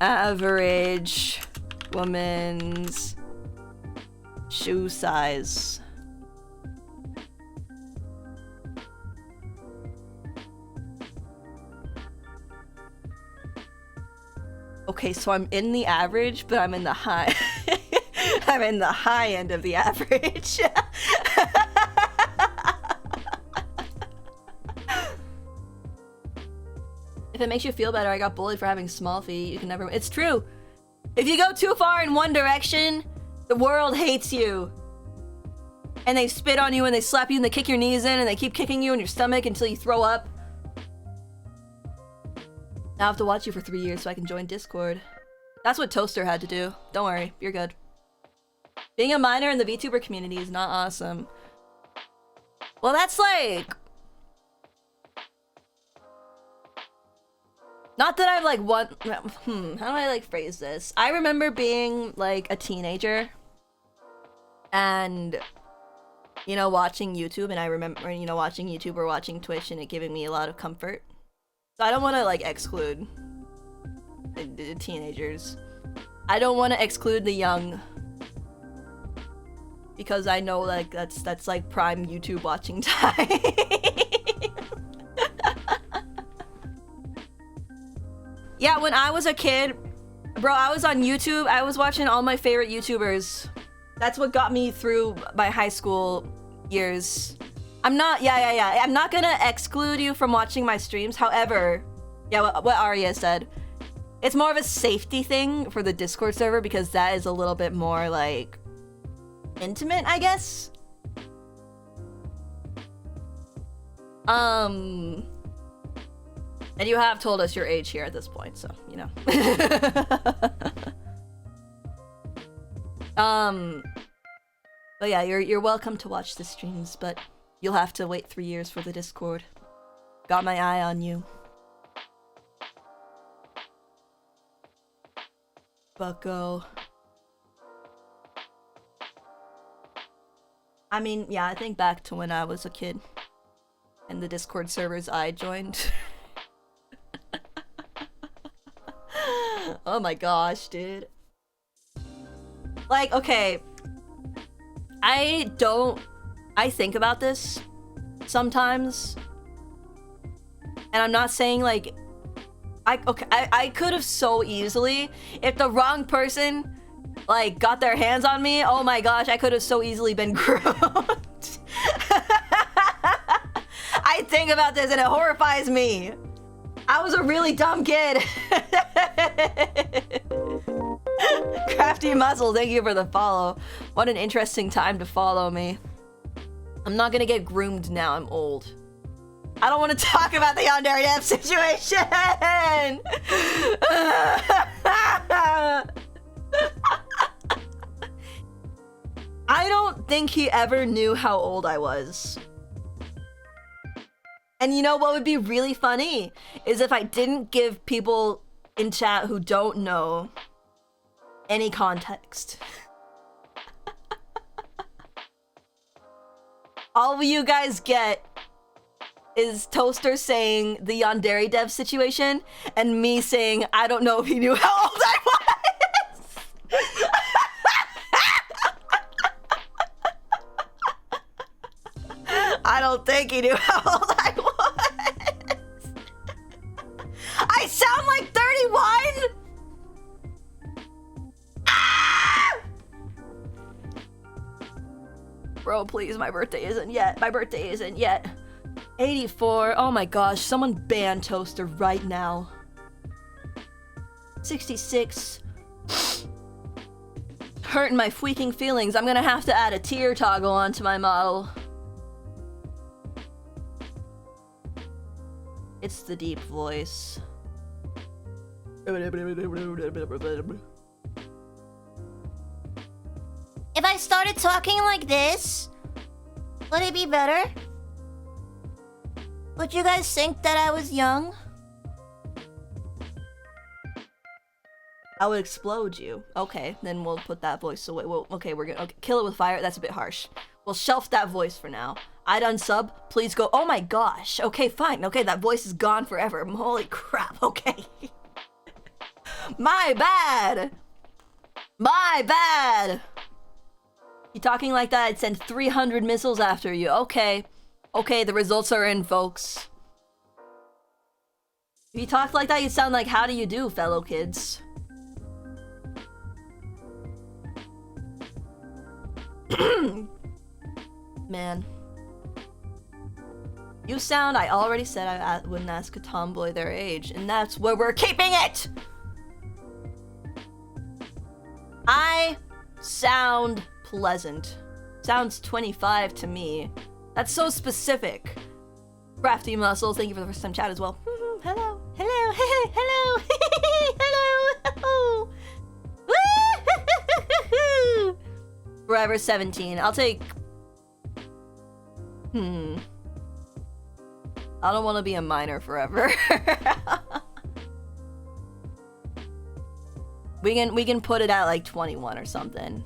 average woman's shoe size. Okay, so I'm in the average, but I'm in the high. I'm in the high end of the average. If it makes you feel better, I got bullied for having small feet. You can never... It's true. If you go too far in one direction, the world hates you. And they spit on you, and they slap you, and they kick your knees in, and they keep kicking you in your stomach until you throw up. Now I have to watch you for 3 years so I can join Discord. That's what Toaster had to do. Don't worry, you're good. Being a minor in the VTuber community is not awesome. Well, that's like... Not that I've like how do I like phrase this? I remember being like a teenager and, you know, watching YouTube, and I remember, you know, watching YouTube or watching Twitch and it giving me a lot of comfort. So I don't want to like exclude the teenagers. I don't want to exclude the young, because I know like that's like prime YouTube watching time. Yeah, when I was a kid, bro, I was on YouTube. I was watching all my favorite YouTubers. That's what got me through my high school years. I'm not gonna exclude you from watching my streams. However, yeah, what Arya said, it's more of a safety thing for the Discord server, because that is a little bit more like intimate, I guess. And you have told us your age here at this point, so, you know. But yeah, you're welcome to watch the streams, but you'll have to wait 3 years for the Discord. Got my eye on you. Bucko. I mean, yeah, I think back to when I was a kid and the Discord servers I joined. Oh my gosh, dude. Like, okay. I think about this sometimes. And I'm not saying like... I could have so easily, if the wrong person like got their hands on me, oh my gosh, I could have so easily been groomed. I think about this and it horrifies me. I was a really dumb kid. Crafty Muzzle, thank you for the follow. What an interesting time to follow me. I'm not gonna get groomed now, I'm old. I don't want to talk about the Yandere Dev situation! I don't think he ever knew how old I was. And you know what would be really funny? Is if I didn't give people in chat who don't know any context. All you guys get is Toaster saying the Yandere Dev situation, and me saying, I don't know if he knew how old I was! I don't think he knew how old I was! I sound like 31?! bro, please. My birthday isn't yet. My birthday isn't yet. 84. Oh my gosh, someone ban Toaster right now. 66. Hurting my freaking feelings. I'm gonna have to add a tier toggle onto my model. It's the deep voice. If I started talking like this, would it be better? Would you guys think that I was young? I would explode you. Okay, then we'll put that voice away. Okay, we're gonna kill it with fire. That's a bit harsh. We'll shelf that voice for now. I'd unsub. Please go. Oh my gosh. Okay, fine. Okay, that voice is gone forever. Holy crap. Okay. My bad. My bad. You talking like that? I'd send 300 missiles after you. Okay. Okay, the results are in, folks. If you talk like that, you sound like, how do you do, fellow kids? Man. You sound, I already said I wouldn't ask a tomboy their age, and that's where we're keeping it! I sound pleasant. Sounds 25 to me. That's so specific. Crafty Muscle, thank you for the first time chat as well. Hello, hello, hey, hello, hello. Forever 17. I'll take... I don't want to be a minor forever. we can put it at like 21 or something.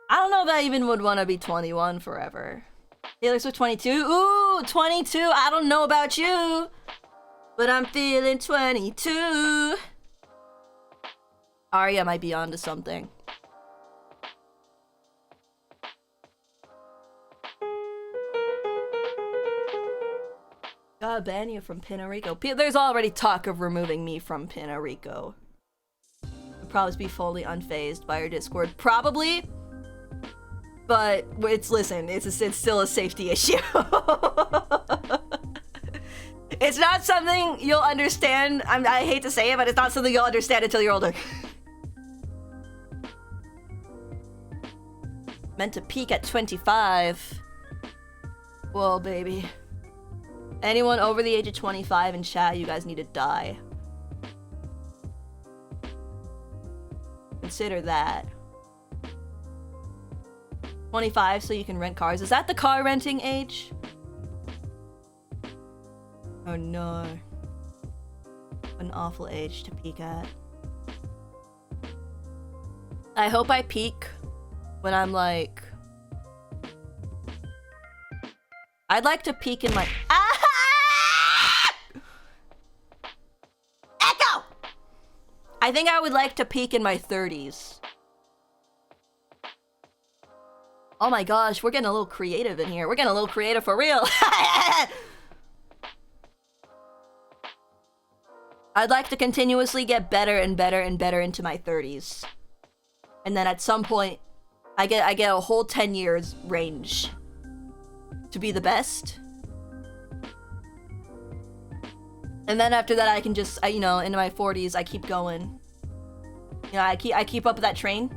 I don't know if I even would want to be 21 forever. Taylor Swift 22. Ooh, 22. I don't know about you, but I'm feeling 22. Arya might be onto something. Gotta ban you from Pinarico. There's already talk of removing me from Pinarico. I'd probably be fully unfazed by your Discord. Probably. But listen, it's still a safety issue. It's not something you'll understand. I hate to say it, but it's not something you'll understand until you're older. Meant to peak at 25. Whoa, baby. Anyone over the age of 25 in chat, you guys need to die. Consider that. 25 so you can rent cars. Is that the car renting age? Oh no. An awful age to peak at. I hope I peak when I'm like... I'd like to peak in my... Echo! I think I would like to peak in my 30s. Oh my gosh, we're getting a little creative in here. We're getting a little creative for real. I'd like to continuously get better and better and better into my 30s. And then at some point, I get a whole 10 years range to be the best. And then after that, I can just, you know, into my 40s, I keep going. You know, I keep up with that train.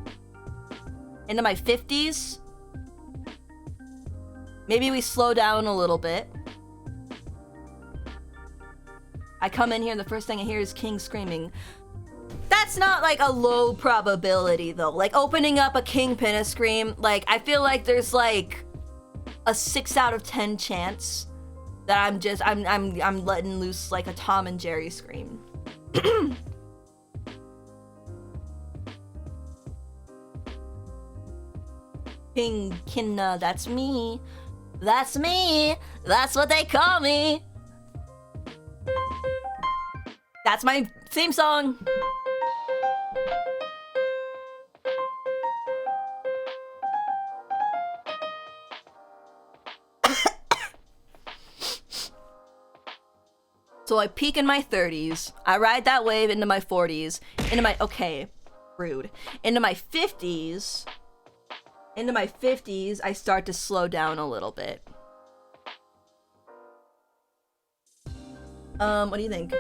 Into my 50s, maybe we slow down a little bit. I come in here and the first thing I hear is King screaming. That's not like a low probability though. Like opening up a Kingpin scream, like I feel like there's like a 6 out of 10 chance that I'm letting loose like a Tom and Jerry scream. King Kinna, that's me. That's me. That's what they call me. That's my theme song. So I peak in my 30s. I ride that wave into my 40s. Into my... Okay. Rude. Into my 50s. into my 50s, I start to slow down a little bit. What do you think?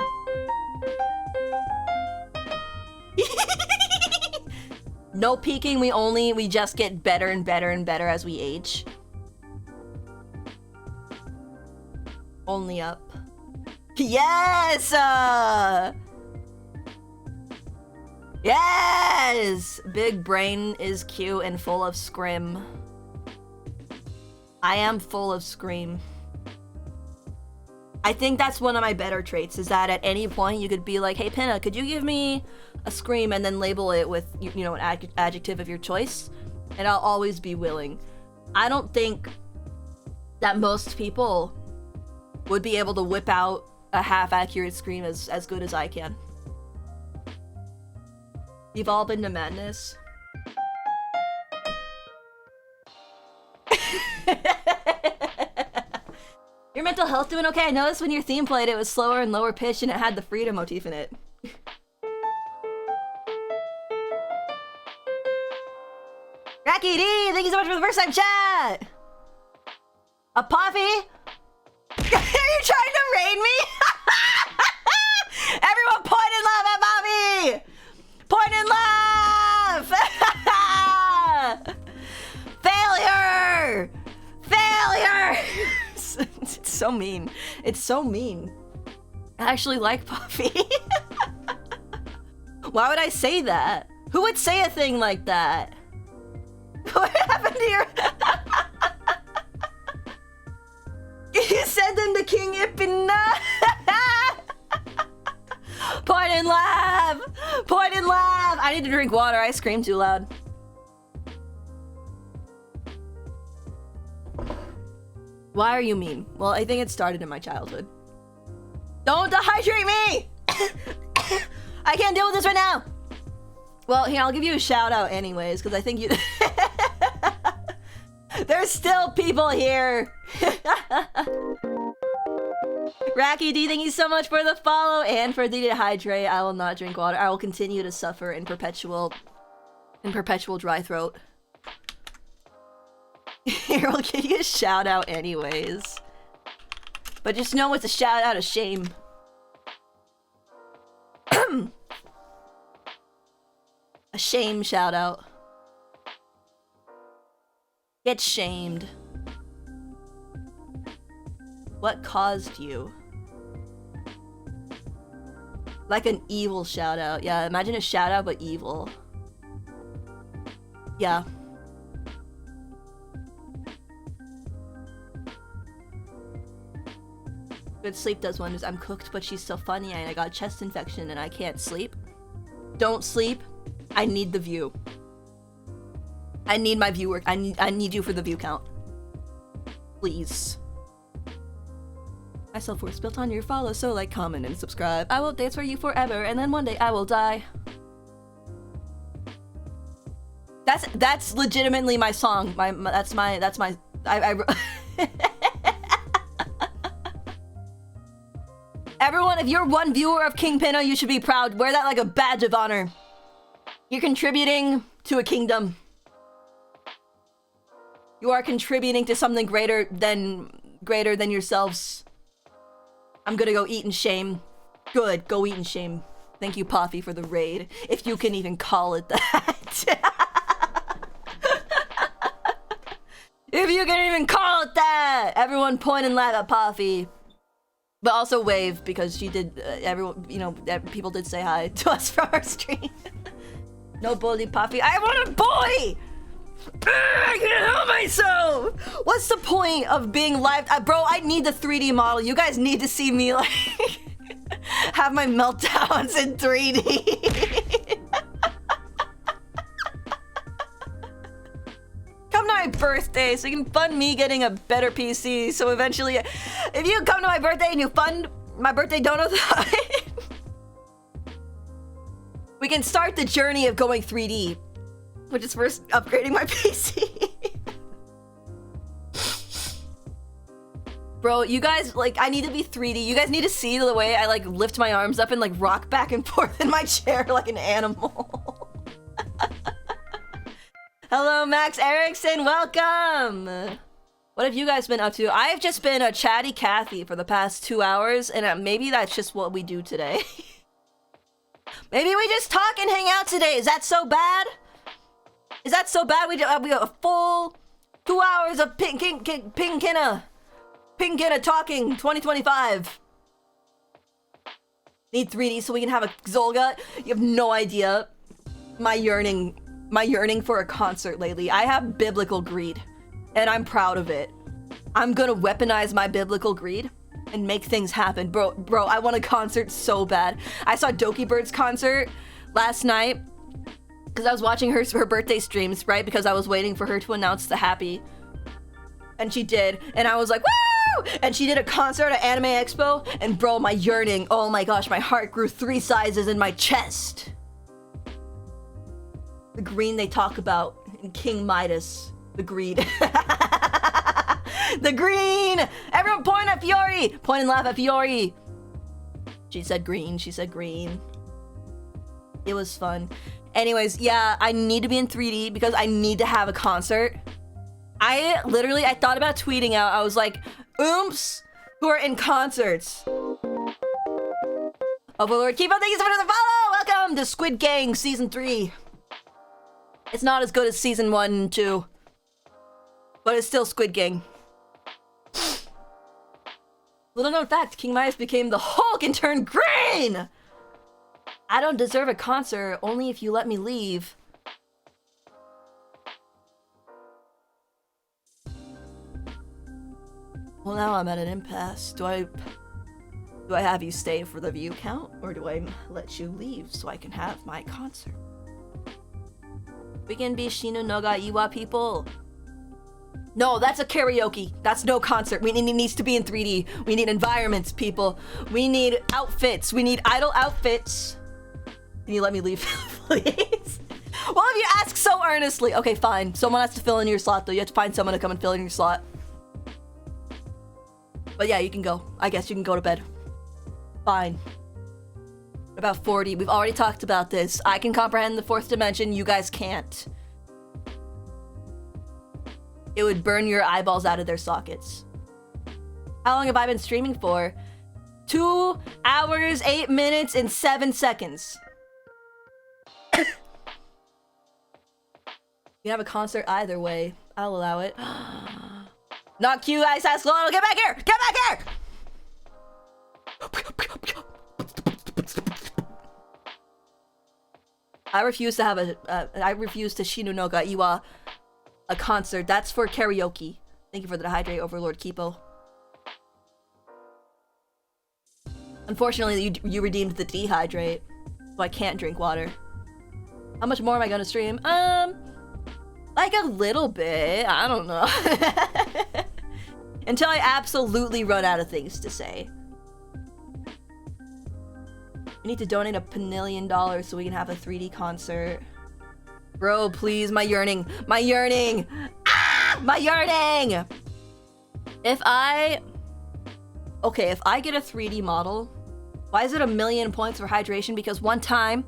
No peaking, we just get better and better and better as we age. Only up. Yes! Yes! Big brain is cute and full of scrim. I am full of scream. I think that's one of my better traits, is that at any point you could be like, hey Pinna, could you give me a scream, and then label it with, you know, an adjective of your choice, and I'll always be willing. I don't think that most people would be able to whip out a half-accurate scream as good as I can. You've all been to madness. Your mental health doing okay? I noticed when your theme played, it was slower and lower pitched, and it had the freedom motif in it. Racky D, thank you so much for the first time chat! A Puffy? Are you trying to raid me? Everyone point in love at Puffy! Point in love! Failure! Failure! It's so mean. It's so mean. I actually like Puffy. Why would I say that? Who would say a thing like that? What happened to your... You sent them to King Ipina. Point and laugh. Point and laugh. I need to drink water. I screamed too loud. Why are you mean? Well, I think it started in my childhood. Don't dehydrate me! I can't deal with this right now. Well, here, I'll give you a shout out anyways, because I think you... There's still people here. Racky D, thank you so much for the follow and for the dehydrate. I will not drink water. I will continue to suffer in perpetual dry throat. Here, we'll give you a shout out anyways. But just know it's a shout out of shame. A shame shout out. Get shamed. What caused you? Like an evil shout out. Yeah, imagine a shout out but evil. Yeah. Good sleep does wonders. I'm cooked, but she's still funny, and I got a chest infection and I can't sleep. Don't sleep. I need the view. I need my viewer. I need you for the view count. Please. My self-worth built on your follow, so like, comment, and subscribe. I will dance for you forever, and then one day I will die. That's legitimately my song. That's my Everyone, if you're one viewer of King Pinna, you should be proud. Wear that like a badge of honor. You're contributing to a kingdom. You are contributing to something greater than yourselves. I'm gonna go eat in shame. Good, go eat in shame. Thank you, Puffy, for the raid. If you can even call it that. If you can even call it that! Everyone point and laugh at Puffy. But also wave, because she did, everyone, you know, people did say hi to us from our stream. No bully, Puffy. I want a boy! I can't help myself! What's the point of being live? Bro, I need the 3D model. You guys need to see me, like, have my meltdowns in 3D. Come to my birthday so you can fund me getting a better PC. So eventually, if you come to my birthday and you fund my birthday donathon, we can start the journey of going 3D, which is first upgrading my PC. Bro, you guys, like, I need to be 3D. You guys need to see the way I, like, lift my arms up and, like, rock back and forth in my chair like an animal. Hello, Max Erickson. Welcome. What have you guys been up to? I have just been a chatty Cathy for the past 2 hours, and maybe that's just what we do today. Maybe we just talk and hang out today. Is that so bad? Is that so bad? We got a full 2 hours of Pinkina talking 2025. Need 3D so we can have a Zolga. You have no idea my yearning for a concert lately. I have biblical greed, and I'm proud of it. I'm gonna weaponize my biblical greed and make things happen. Bro, I want a concert so bad. I saw Doki Bird's concert last night because I was watching her birthday streams, right? Because I was waiting for her to announce the happy. And she did, and I was like, woo! And she did a concert at Anime Expo, and bro, my yearning, oh my gosh, my heart grew 3 sizes in my chest. The green they talk about in King Midas. The greed. The green! Everyone point at Fiori! Point and laugh at Fiori! She said green, she said green. It was fun. Anyways, yeah, I need to be in 3D because I need to have a concert. I thought about tweeting out, I was like, oomps who are in concerts. Overlord, keep up, thank you so much for the follow! Welcome to Squid Gang Season 3. It's not as good as Season 1 and 2. But it's still Squid Gang. Little known fact, King Midas became the Hulk and turned green! I don't deserve a concert, only if you let me leave. Well, now I'm at an impasse. Do I have you stay for the view count, or do I let you leave so I can have my concert? We can be Shinu Noga Iwa people. No, that's a karaoke. That's no concert. It needs to be in 3D. We need environments, people. We need outfits. We need idol outfits. Can you let me leave, please? Well, if you ask so earnestly. Okay, fine. Someone has to fill in your slot, though. You have to find someone to come and fill in your slot. But yeah, you can go. I guess you can go to bed. Fine. About 40. We've already talked about this. I can comprehend the 4th dimension. You guys can't. It would burn your eyeballs out of their sockets. How long have I been streaming for? 2 hours, 8 minutes, and 7 seconds. You can have a concert either way. I'll allow it. Not Q, Ice Ass Lotto. Get back here! Get back here! I refuse to have I refuse to Shinu no ga Iwa a concert. That's for karaoke. Thank you for the dehydrate, Overlord Kipo. Unfortunately, you redeemed the dehydrate, so I can't drink water. How much more am I gonna stream? Like a little bit. I don't know. Until I absolutely run out of things to say. We need to donate $1 billion so we can have a 3D concert. Bro, please, my yearning. My yearning! Ah! My yearning! If I get a 3D model, why is it 1,000,000 points for hydration? Because one time,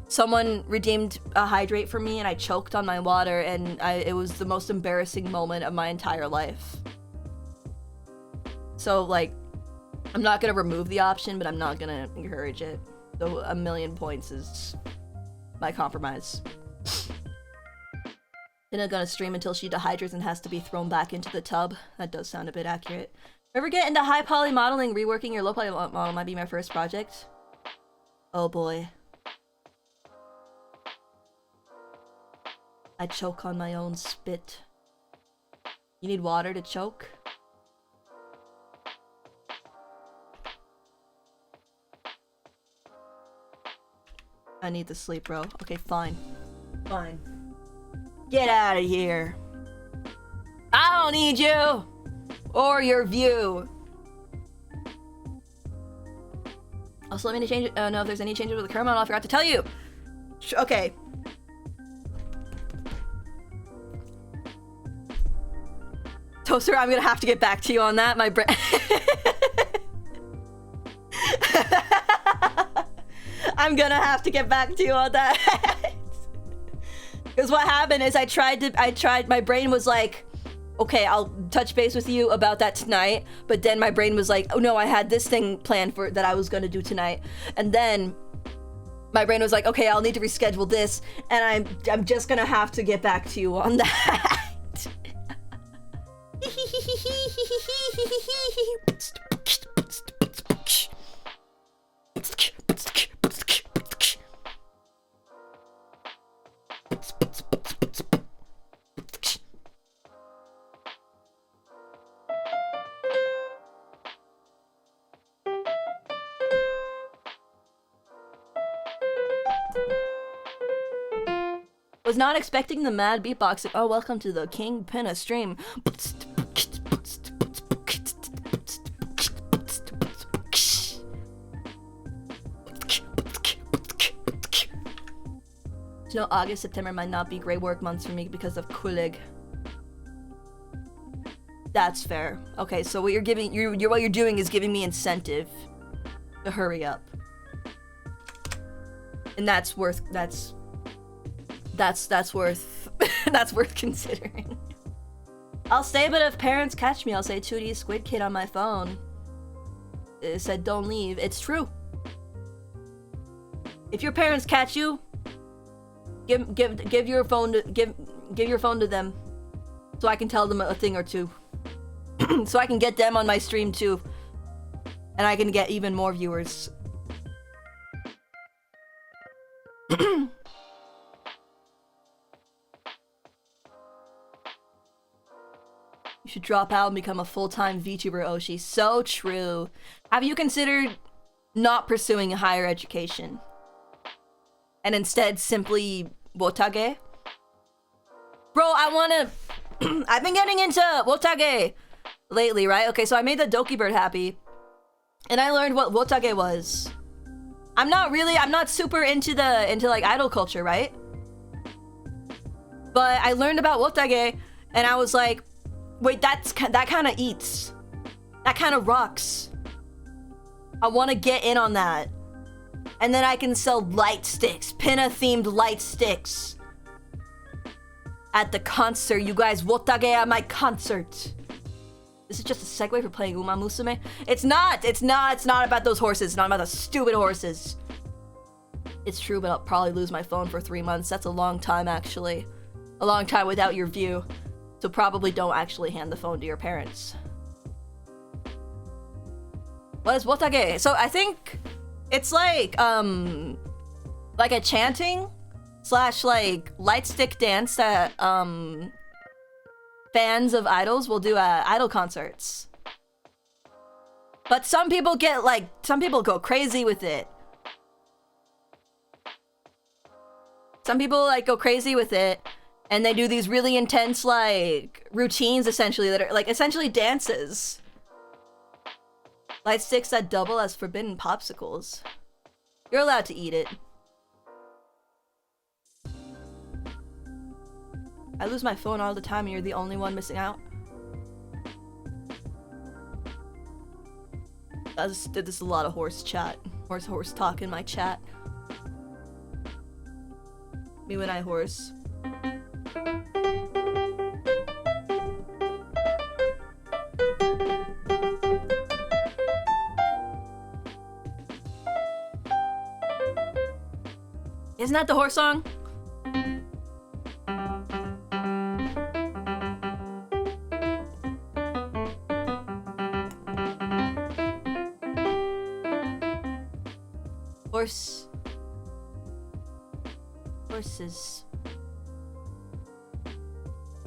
someone redeemed a hydrate for me and I choked on my water and it was the most embarrassing moment of my entire life. So, like, I'm not gonna remove the option, but I'm not gonna encourage it. So 1,000,000 points is my compromise. Tina gonna stream until she dehydrates and has to be thrown back into the tub. That does sound a bit accurate. Ever get into high poly modeling? Reworking your low poly model might be my first project. Oh boy. I choke on my own spit. You need water to choke? I need to sleep, bro. Okay, fine. Fine. Get out of here. I don't need you! Or your view. Also, let me change it. No, if there's any changes with the current model, I forgot to tell you. Okay. Toaster, I'm gonna have to get back to you on that. My brain. I'm gonna have to get back to you on that. Because what happened is my brain was like, okay, I'll touch base with you about that tonight. But then my brain was like, oh no, I had this thing planned for that I was gonna do tonight. And then my brain was like, okay, I'll need to reschedule this. And I'm just gonna have to get back to you on that. Was not expecting the mad beatboxing. Oh, welcome to the King Pinna stream. You know, August, September might not be great work months for me because of Kulig. That's fair. Okay, so what you're giving, what you're doing is giving me incentive to hurry up, and that's worth that's worth that's worth considering. I'll stay, but if parents catch me, I'll say 2D Squid Kid on my phone. It said don't leave. It's true. If your parents catch you, give your phone to them, so I can tell them a thing or two, so I can get them on my stream too, and I can get even more viewers. You should drop out and become a full-time VTuber, Oshi. So true. Have you considered not pursuing a higher education and instead simply wotage? Bro, I wanna... I've been getting into wotage lately, right? Okay, so I made the Doki Bird happy, and I learned what wotage was. I'm not super into like idol culture, right? But I learned about wotage, and I was like, wait, that kind of eats. That kind of rocks. I want to get in on that. And then I can sell light sticks, Pinna-themed light sticks. At the concert, you guys, wotage at my concert. This is just a segue for playing Uma Musume. It's not about those horses. It's not about the stupid horses. It's true, but I'll probably lose my phone for 3 months. That's a long time, actually. A long time without your view. So probably don't actually hand the phone to your parents. What is wotage? So I think it's like a chanting / like light stick dance that fans of idols will do at idol concerts. But some people go crazy with it. Some people like go crazy with it. And they do these really intense, like, routines, essentially, that are, like, essentially dances. Light sticks that double as forbidden popsicles. You're allowed to eat it. I lose my phone all the time and you're the only one missing out. This is a lot of horse chat. Horse talk in my chat. Me when I horse. Isn't that the horse song? Horses.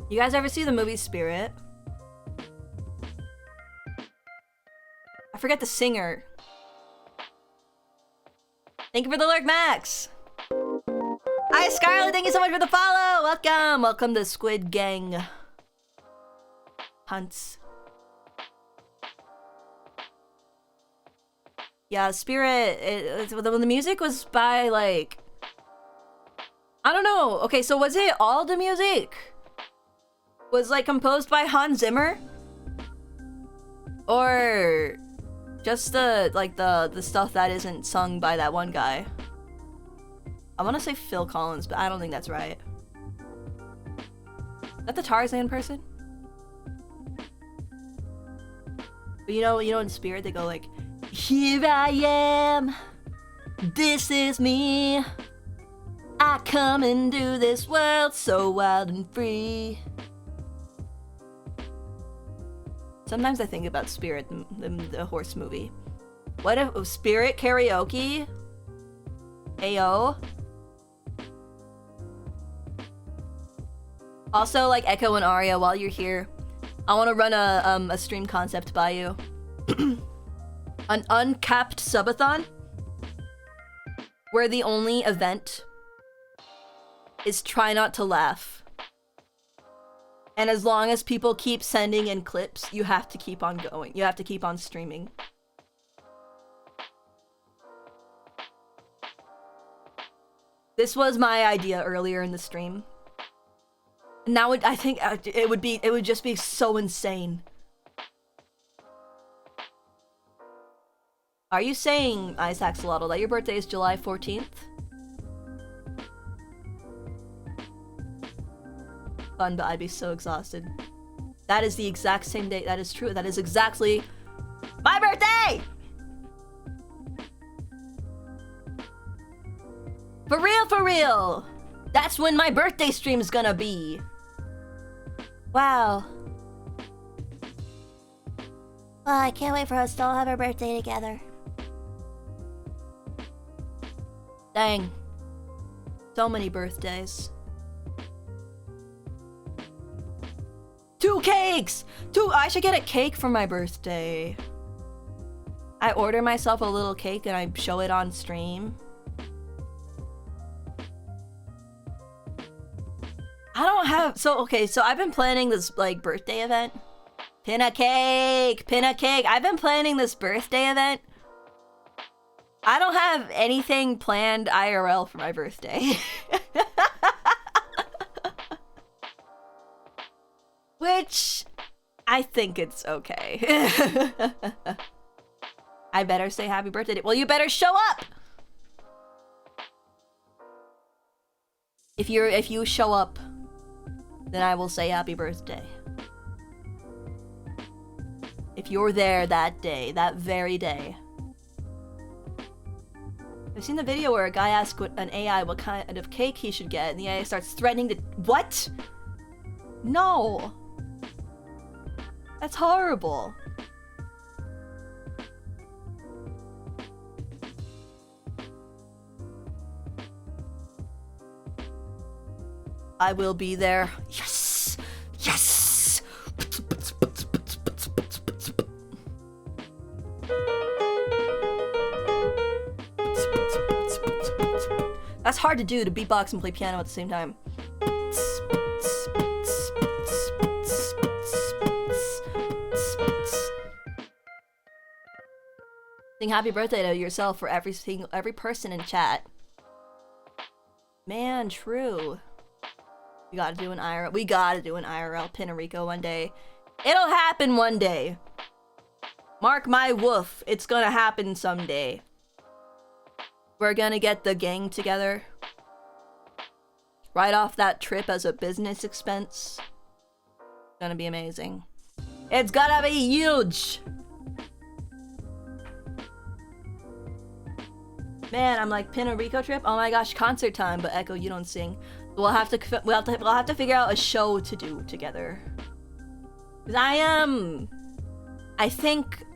You guys ever see the movie Spirit? I forget the singer. Thank you for the lurk, Max. Hi, Scarlett. Thank you so much for the follow. Welcome to Squid Gang Hunts. Yeah, Spirit. The music was by like, I don't know. Okay, so was it all the music was like composed by Hans Zimmer, or just the stuff that isn't sung by that one guy? I want to say Phil Collins, but I don't think that's right. that the Tarzan person? But you know, in Spirit they go like, "Here I am, this is me. I come into this world so wild and free." Sometimes I think about Spirit, the horse movie. What if Spirit karaoke? Ayo. Also, like Echo and Aria, while you're here, I want to run a stream concept by you. An uncapped subathon, where the only event is try not to laugh. And as long as people keep sending in clips, you have to keep on going. You have to keep on streaming. This was my idea earlier in the stream. Now I think it would just be so insane. Are you saying, Isaac Solotl, that your birthday is July 14th? Fun, but I'd be so exhausted. That is the exact same date. That is true. That is exactly my birthday! For real, for real! That's when my birthday stream is gonna be. Wow. Well, I can't wait for us to all have our birthday together. Dang. So many birthdays. 2 cakes! I should get a cake for my birthday. I order myself a little cake and I show it on stream. I don't have... So I've been planning this, like, birthday event. Pin a cake! Pin a cake! I've been planning this birthday event. I don't have anything planned IRL for my birthday. Which... I think it's okay. I better say happy birthday. Well, you better show up! If you show up, then I will say happy birthday. If you're there that day, that very day. I've seen the video where a guy asks an AI what kind of cake he should get, and the AI starts threatening to... What? No! That's horrible. I will be there. Yes! Yes! That's hard to do, to beatbox and play piano at the same time. Sing happy birthday to yourself for every person in chat. Man, true. We gotta do an IRL. We gotta do an IRL Pinarico one day. It'll happen one day. Mark my woof. It's gonna happen someday. We're gonna get the gang together. Write off that trip as a business expense. It's gonna be amazing. It's gonna be huge! Man, I'm like, Pinarico trip? Oh my gosh, concert time, but Echo, you don't sing. We'll have to figure out a show to do together. Cause I think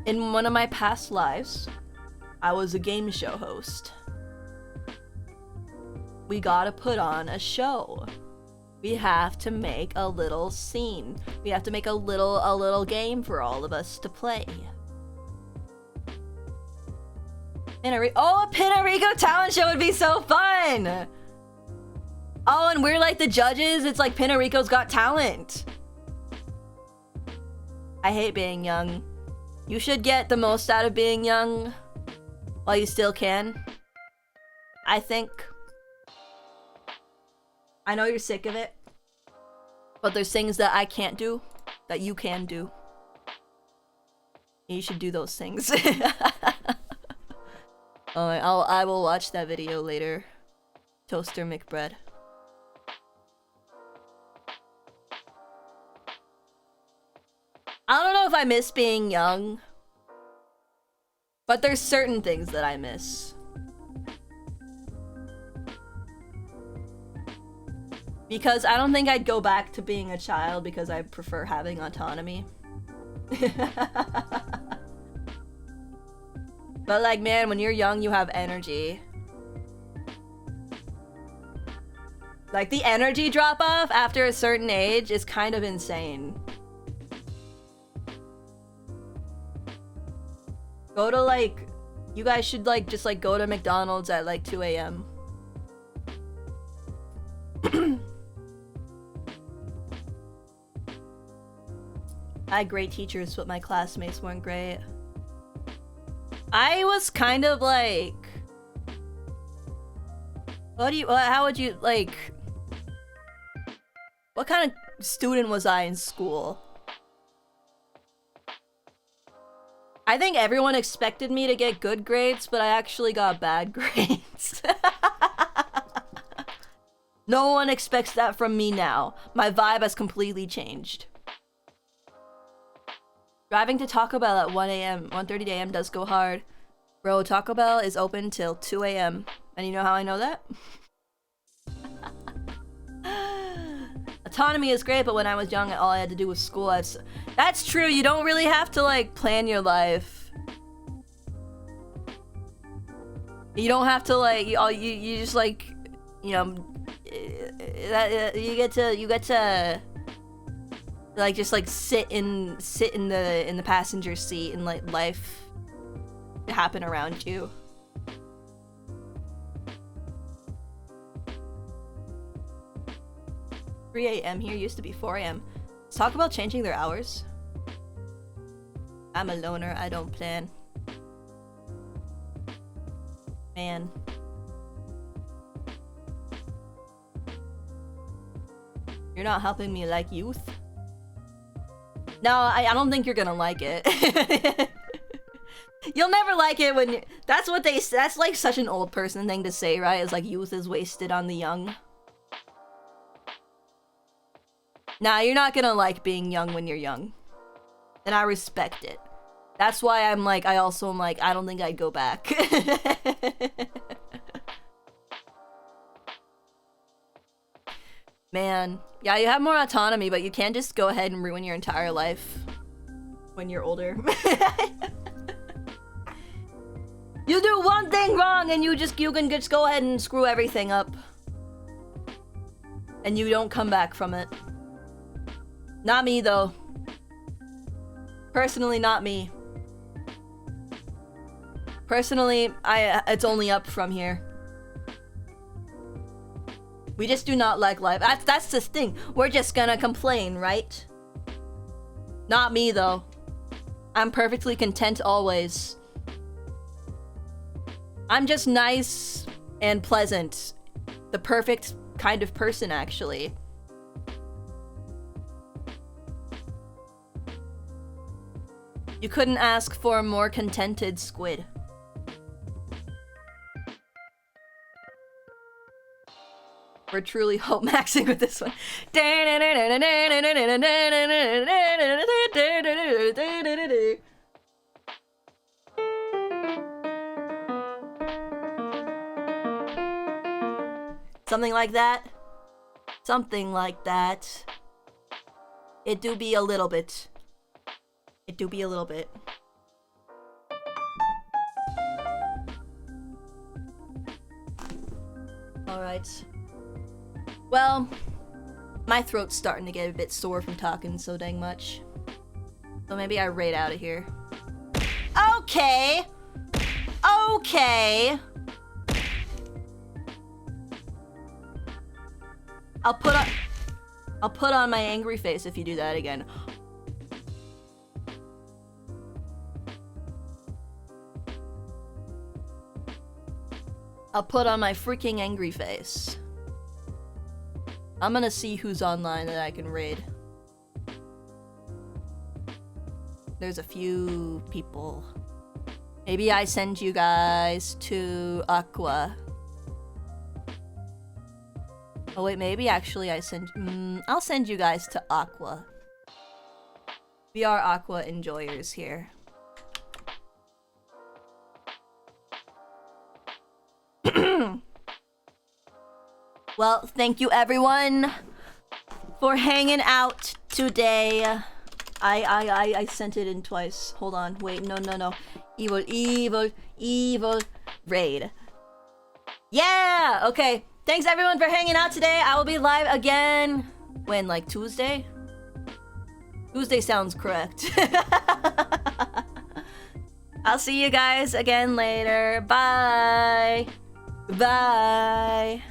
in one of my past lives, I was a game show host. We gotta put on a show. We have to make a little scene. We have to make a little game for all of us to play. Oh, a Pinarico talent show would be so fun! Oh, and we're like the judges. It's like Pinarico's Got Talent. I hate being young. You should get the most out of being young while you still can. I think. I know you're sick of it, but there's things that I can't do that you can do. You should do those things. I will watch that video later. Toaster McBread. I don't know if I miss being young, but there's certain things that I miss. Because I don't think I'd go back to being a child because I prefer having autonomy. But like, man, when you're young, you have energy. Like, the energy drop-off after a certain age is kind of insane. Go to, like... You guys should, like, just, like, go to McDonald's at, like, 2 a.m. I had great teachers, but my classmates weren't great. I was kind of, like... How would you, like... What kind of student was I in school? I think everyone expected me to get good grades, but I actually got bad grades. No one expects that from me now. My vibe has completely changed. Driving to Taco Bell at 1 a.m., 1:30 a.m. does go hard. Bro, Taco Bell is open till 2 a.m. And you know how I know that? Autonomy is great, but when I was young, all I had to do was school. That's true, you don't really have to, like, plan your life. You don't have to, like, you just, like, you know, you get to, like, just, like, sit in the passenger seat and let life happen around you. $3 a.m. here used to be 4 a.m. Let's talk about changing their hours. I'm a loner, I don't plan. Man. You're not helping me like youth? No, I don't think you're gonna like it. You'll never like it when that's like such an old person thing to say, right? It's like youth is wasted on the young. Nah, you're not gonna like being young when you're young. And I respect it. That's why I'm like, I also am like, I don't think I'd go back. Man. Yeah, you have more autonomy, but you can't just go ahead and ruin your entire life when you're older. You do one thing wrong and you can just go ahead and screw everything up. And you don't come back from it. Not me, though. Personally, not me. Personally, it's only up from here. We just do not like life. That's the thing. We're just gonna complain, right? Not me, though. I'm perfectly content always. I'm just nice and pleasant. The perfect kind of person, actually. You couldn't ask for a more contented squid. We're truly hope maxing with this one. Something like that. Something like that. It do be a little bit. It do be a little bit. Alright. Well, my throat's starting to get a bit sore from talking so dang much. So maybe I raid out of here. Okay! Okay! I'll put on my angry face if you do that again. I'll put on my freaking angry face. I'm gonna see who's online that I can raid. There's a few people. Maybe I send you guys to Aqua. Oh wait, maybe actually I send... I'll send you guys to Aqua. We are Aqua enjoyers here. Well, thank you everyone for hanging out today. I sent it in twice. Hold on. Wait, no. Evil raid. Yeah! Okay. Thanks everyone for hanging out today. I will be live again. When? Like Tuesday? Tuesday sounds correct. I'll see you guys again later. Bye. Bye.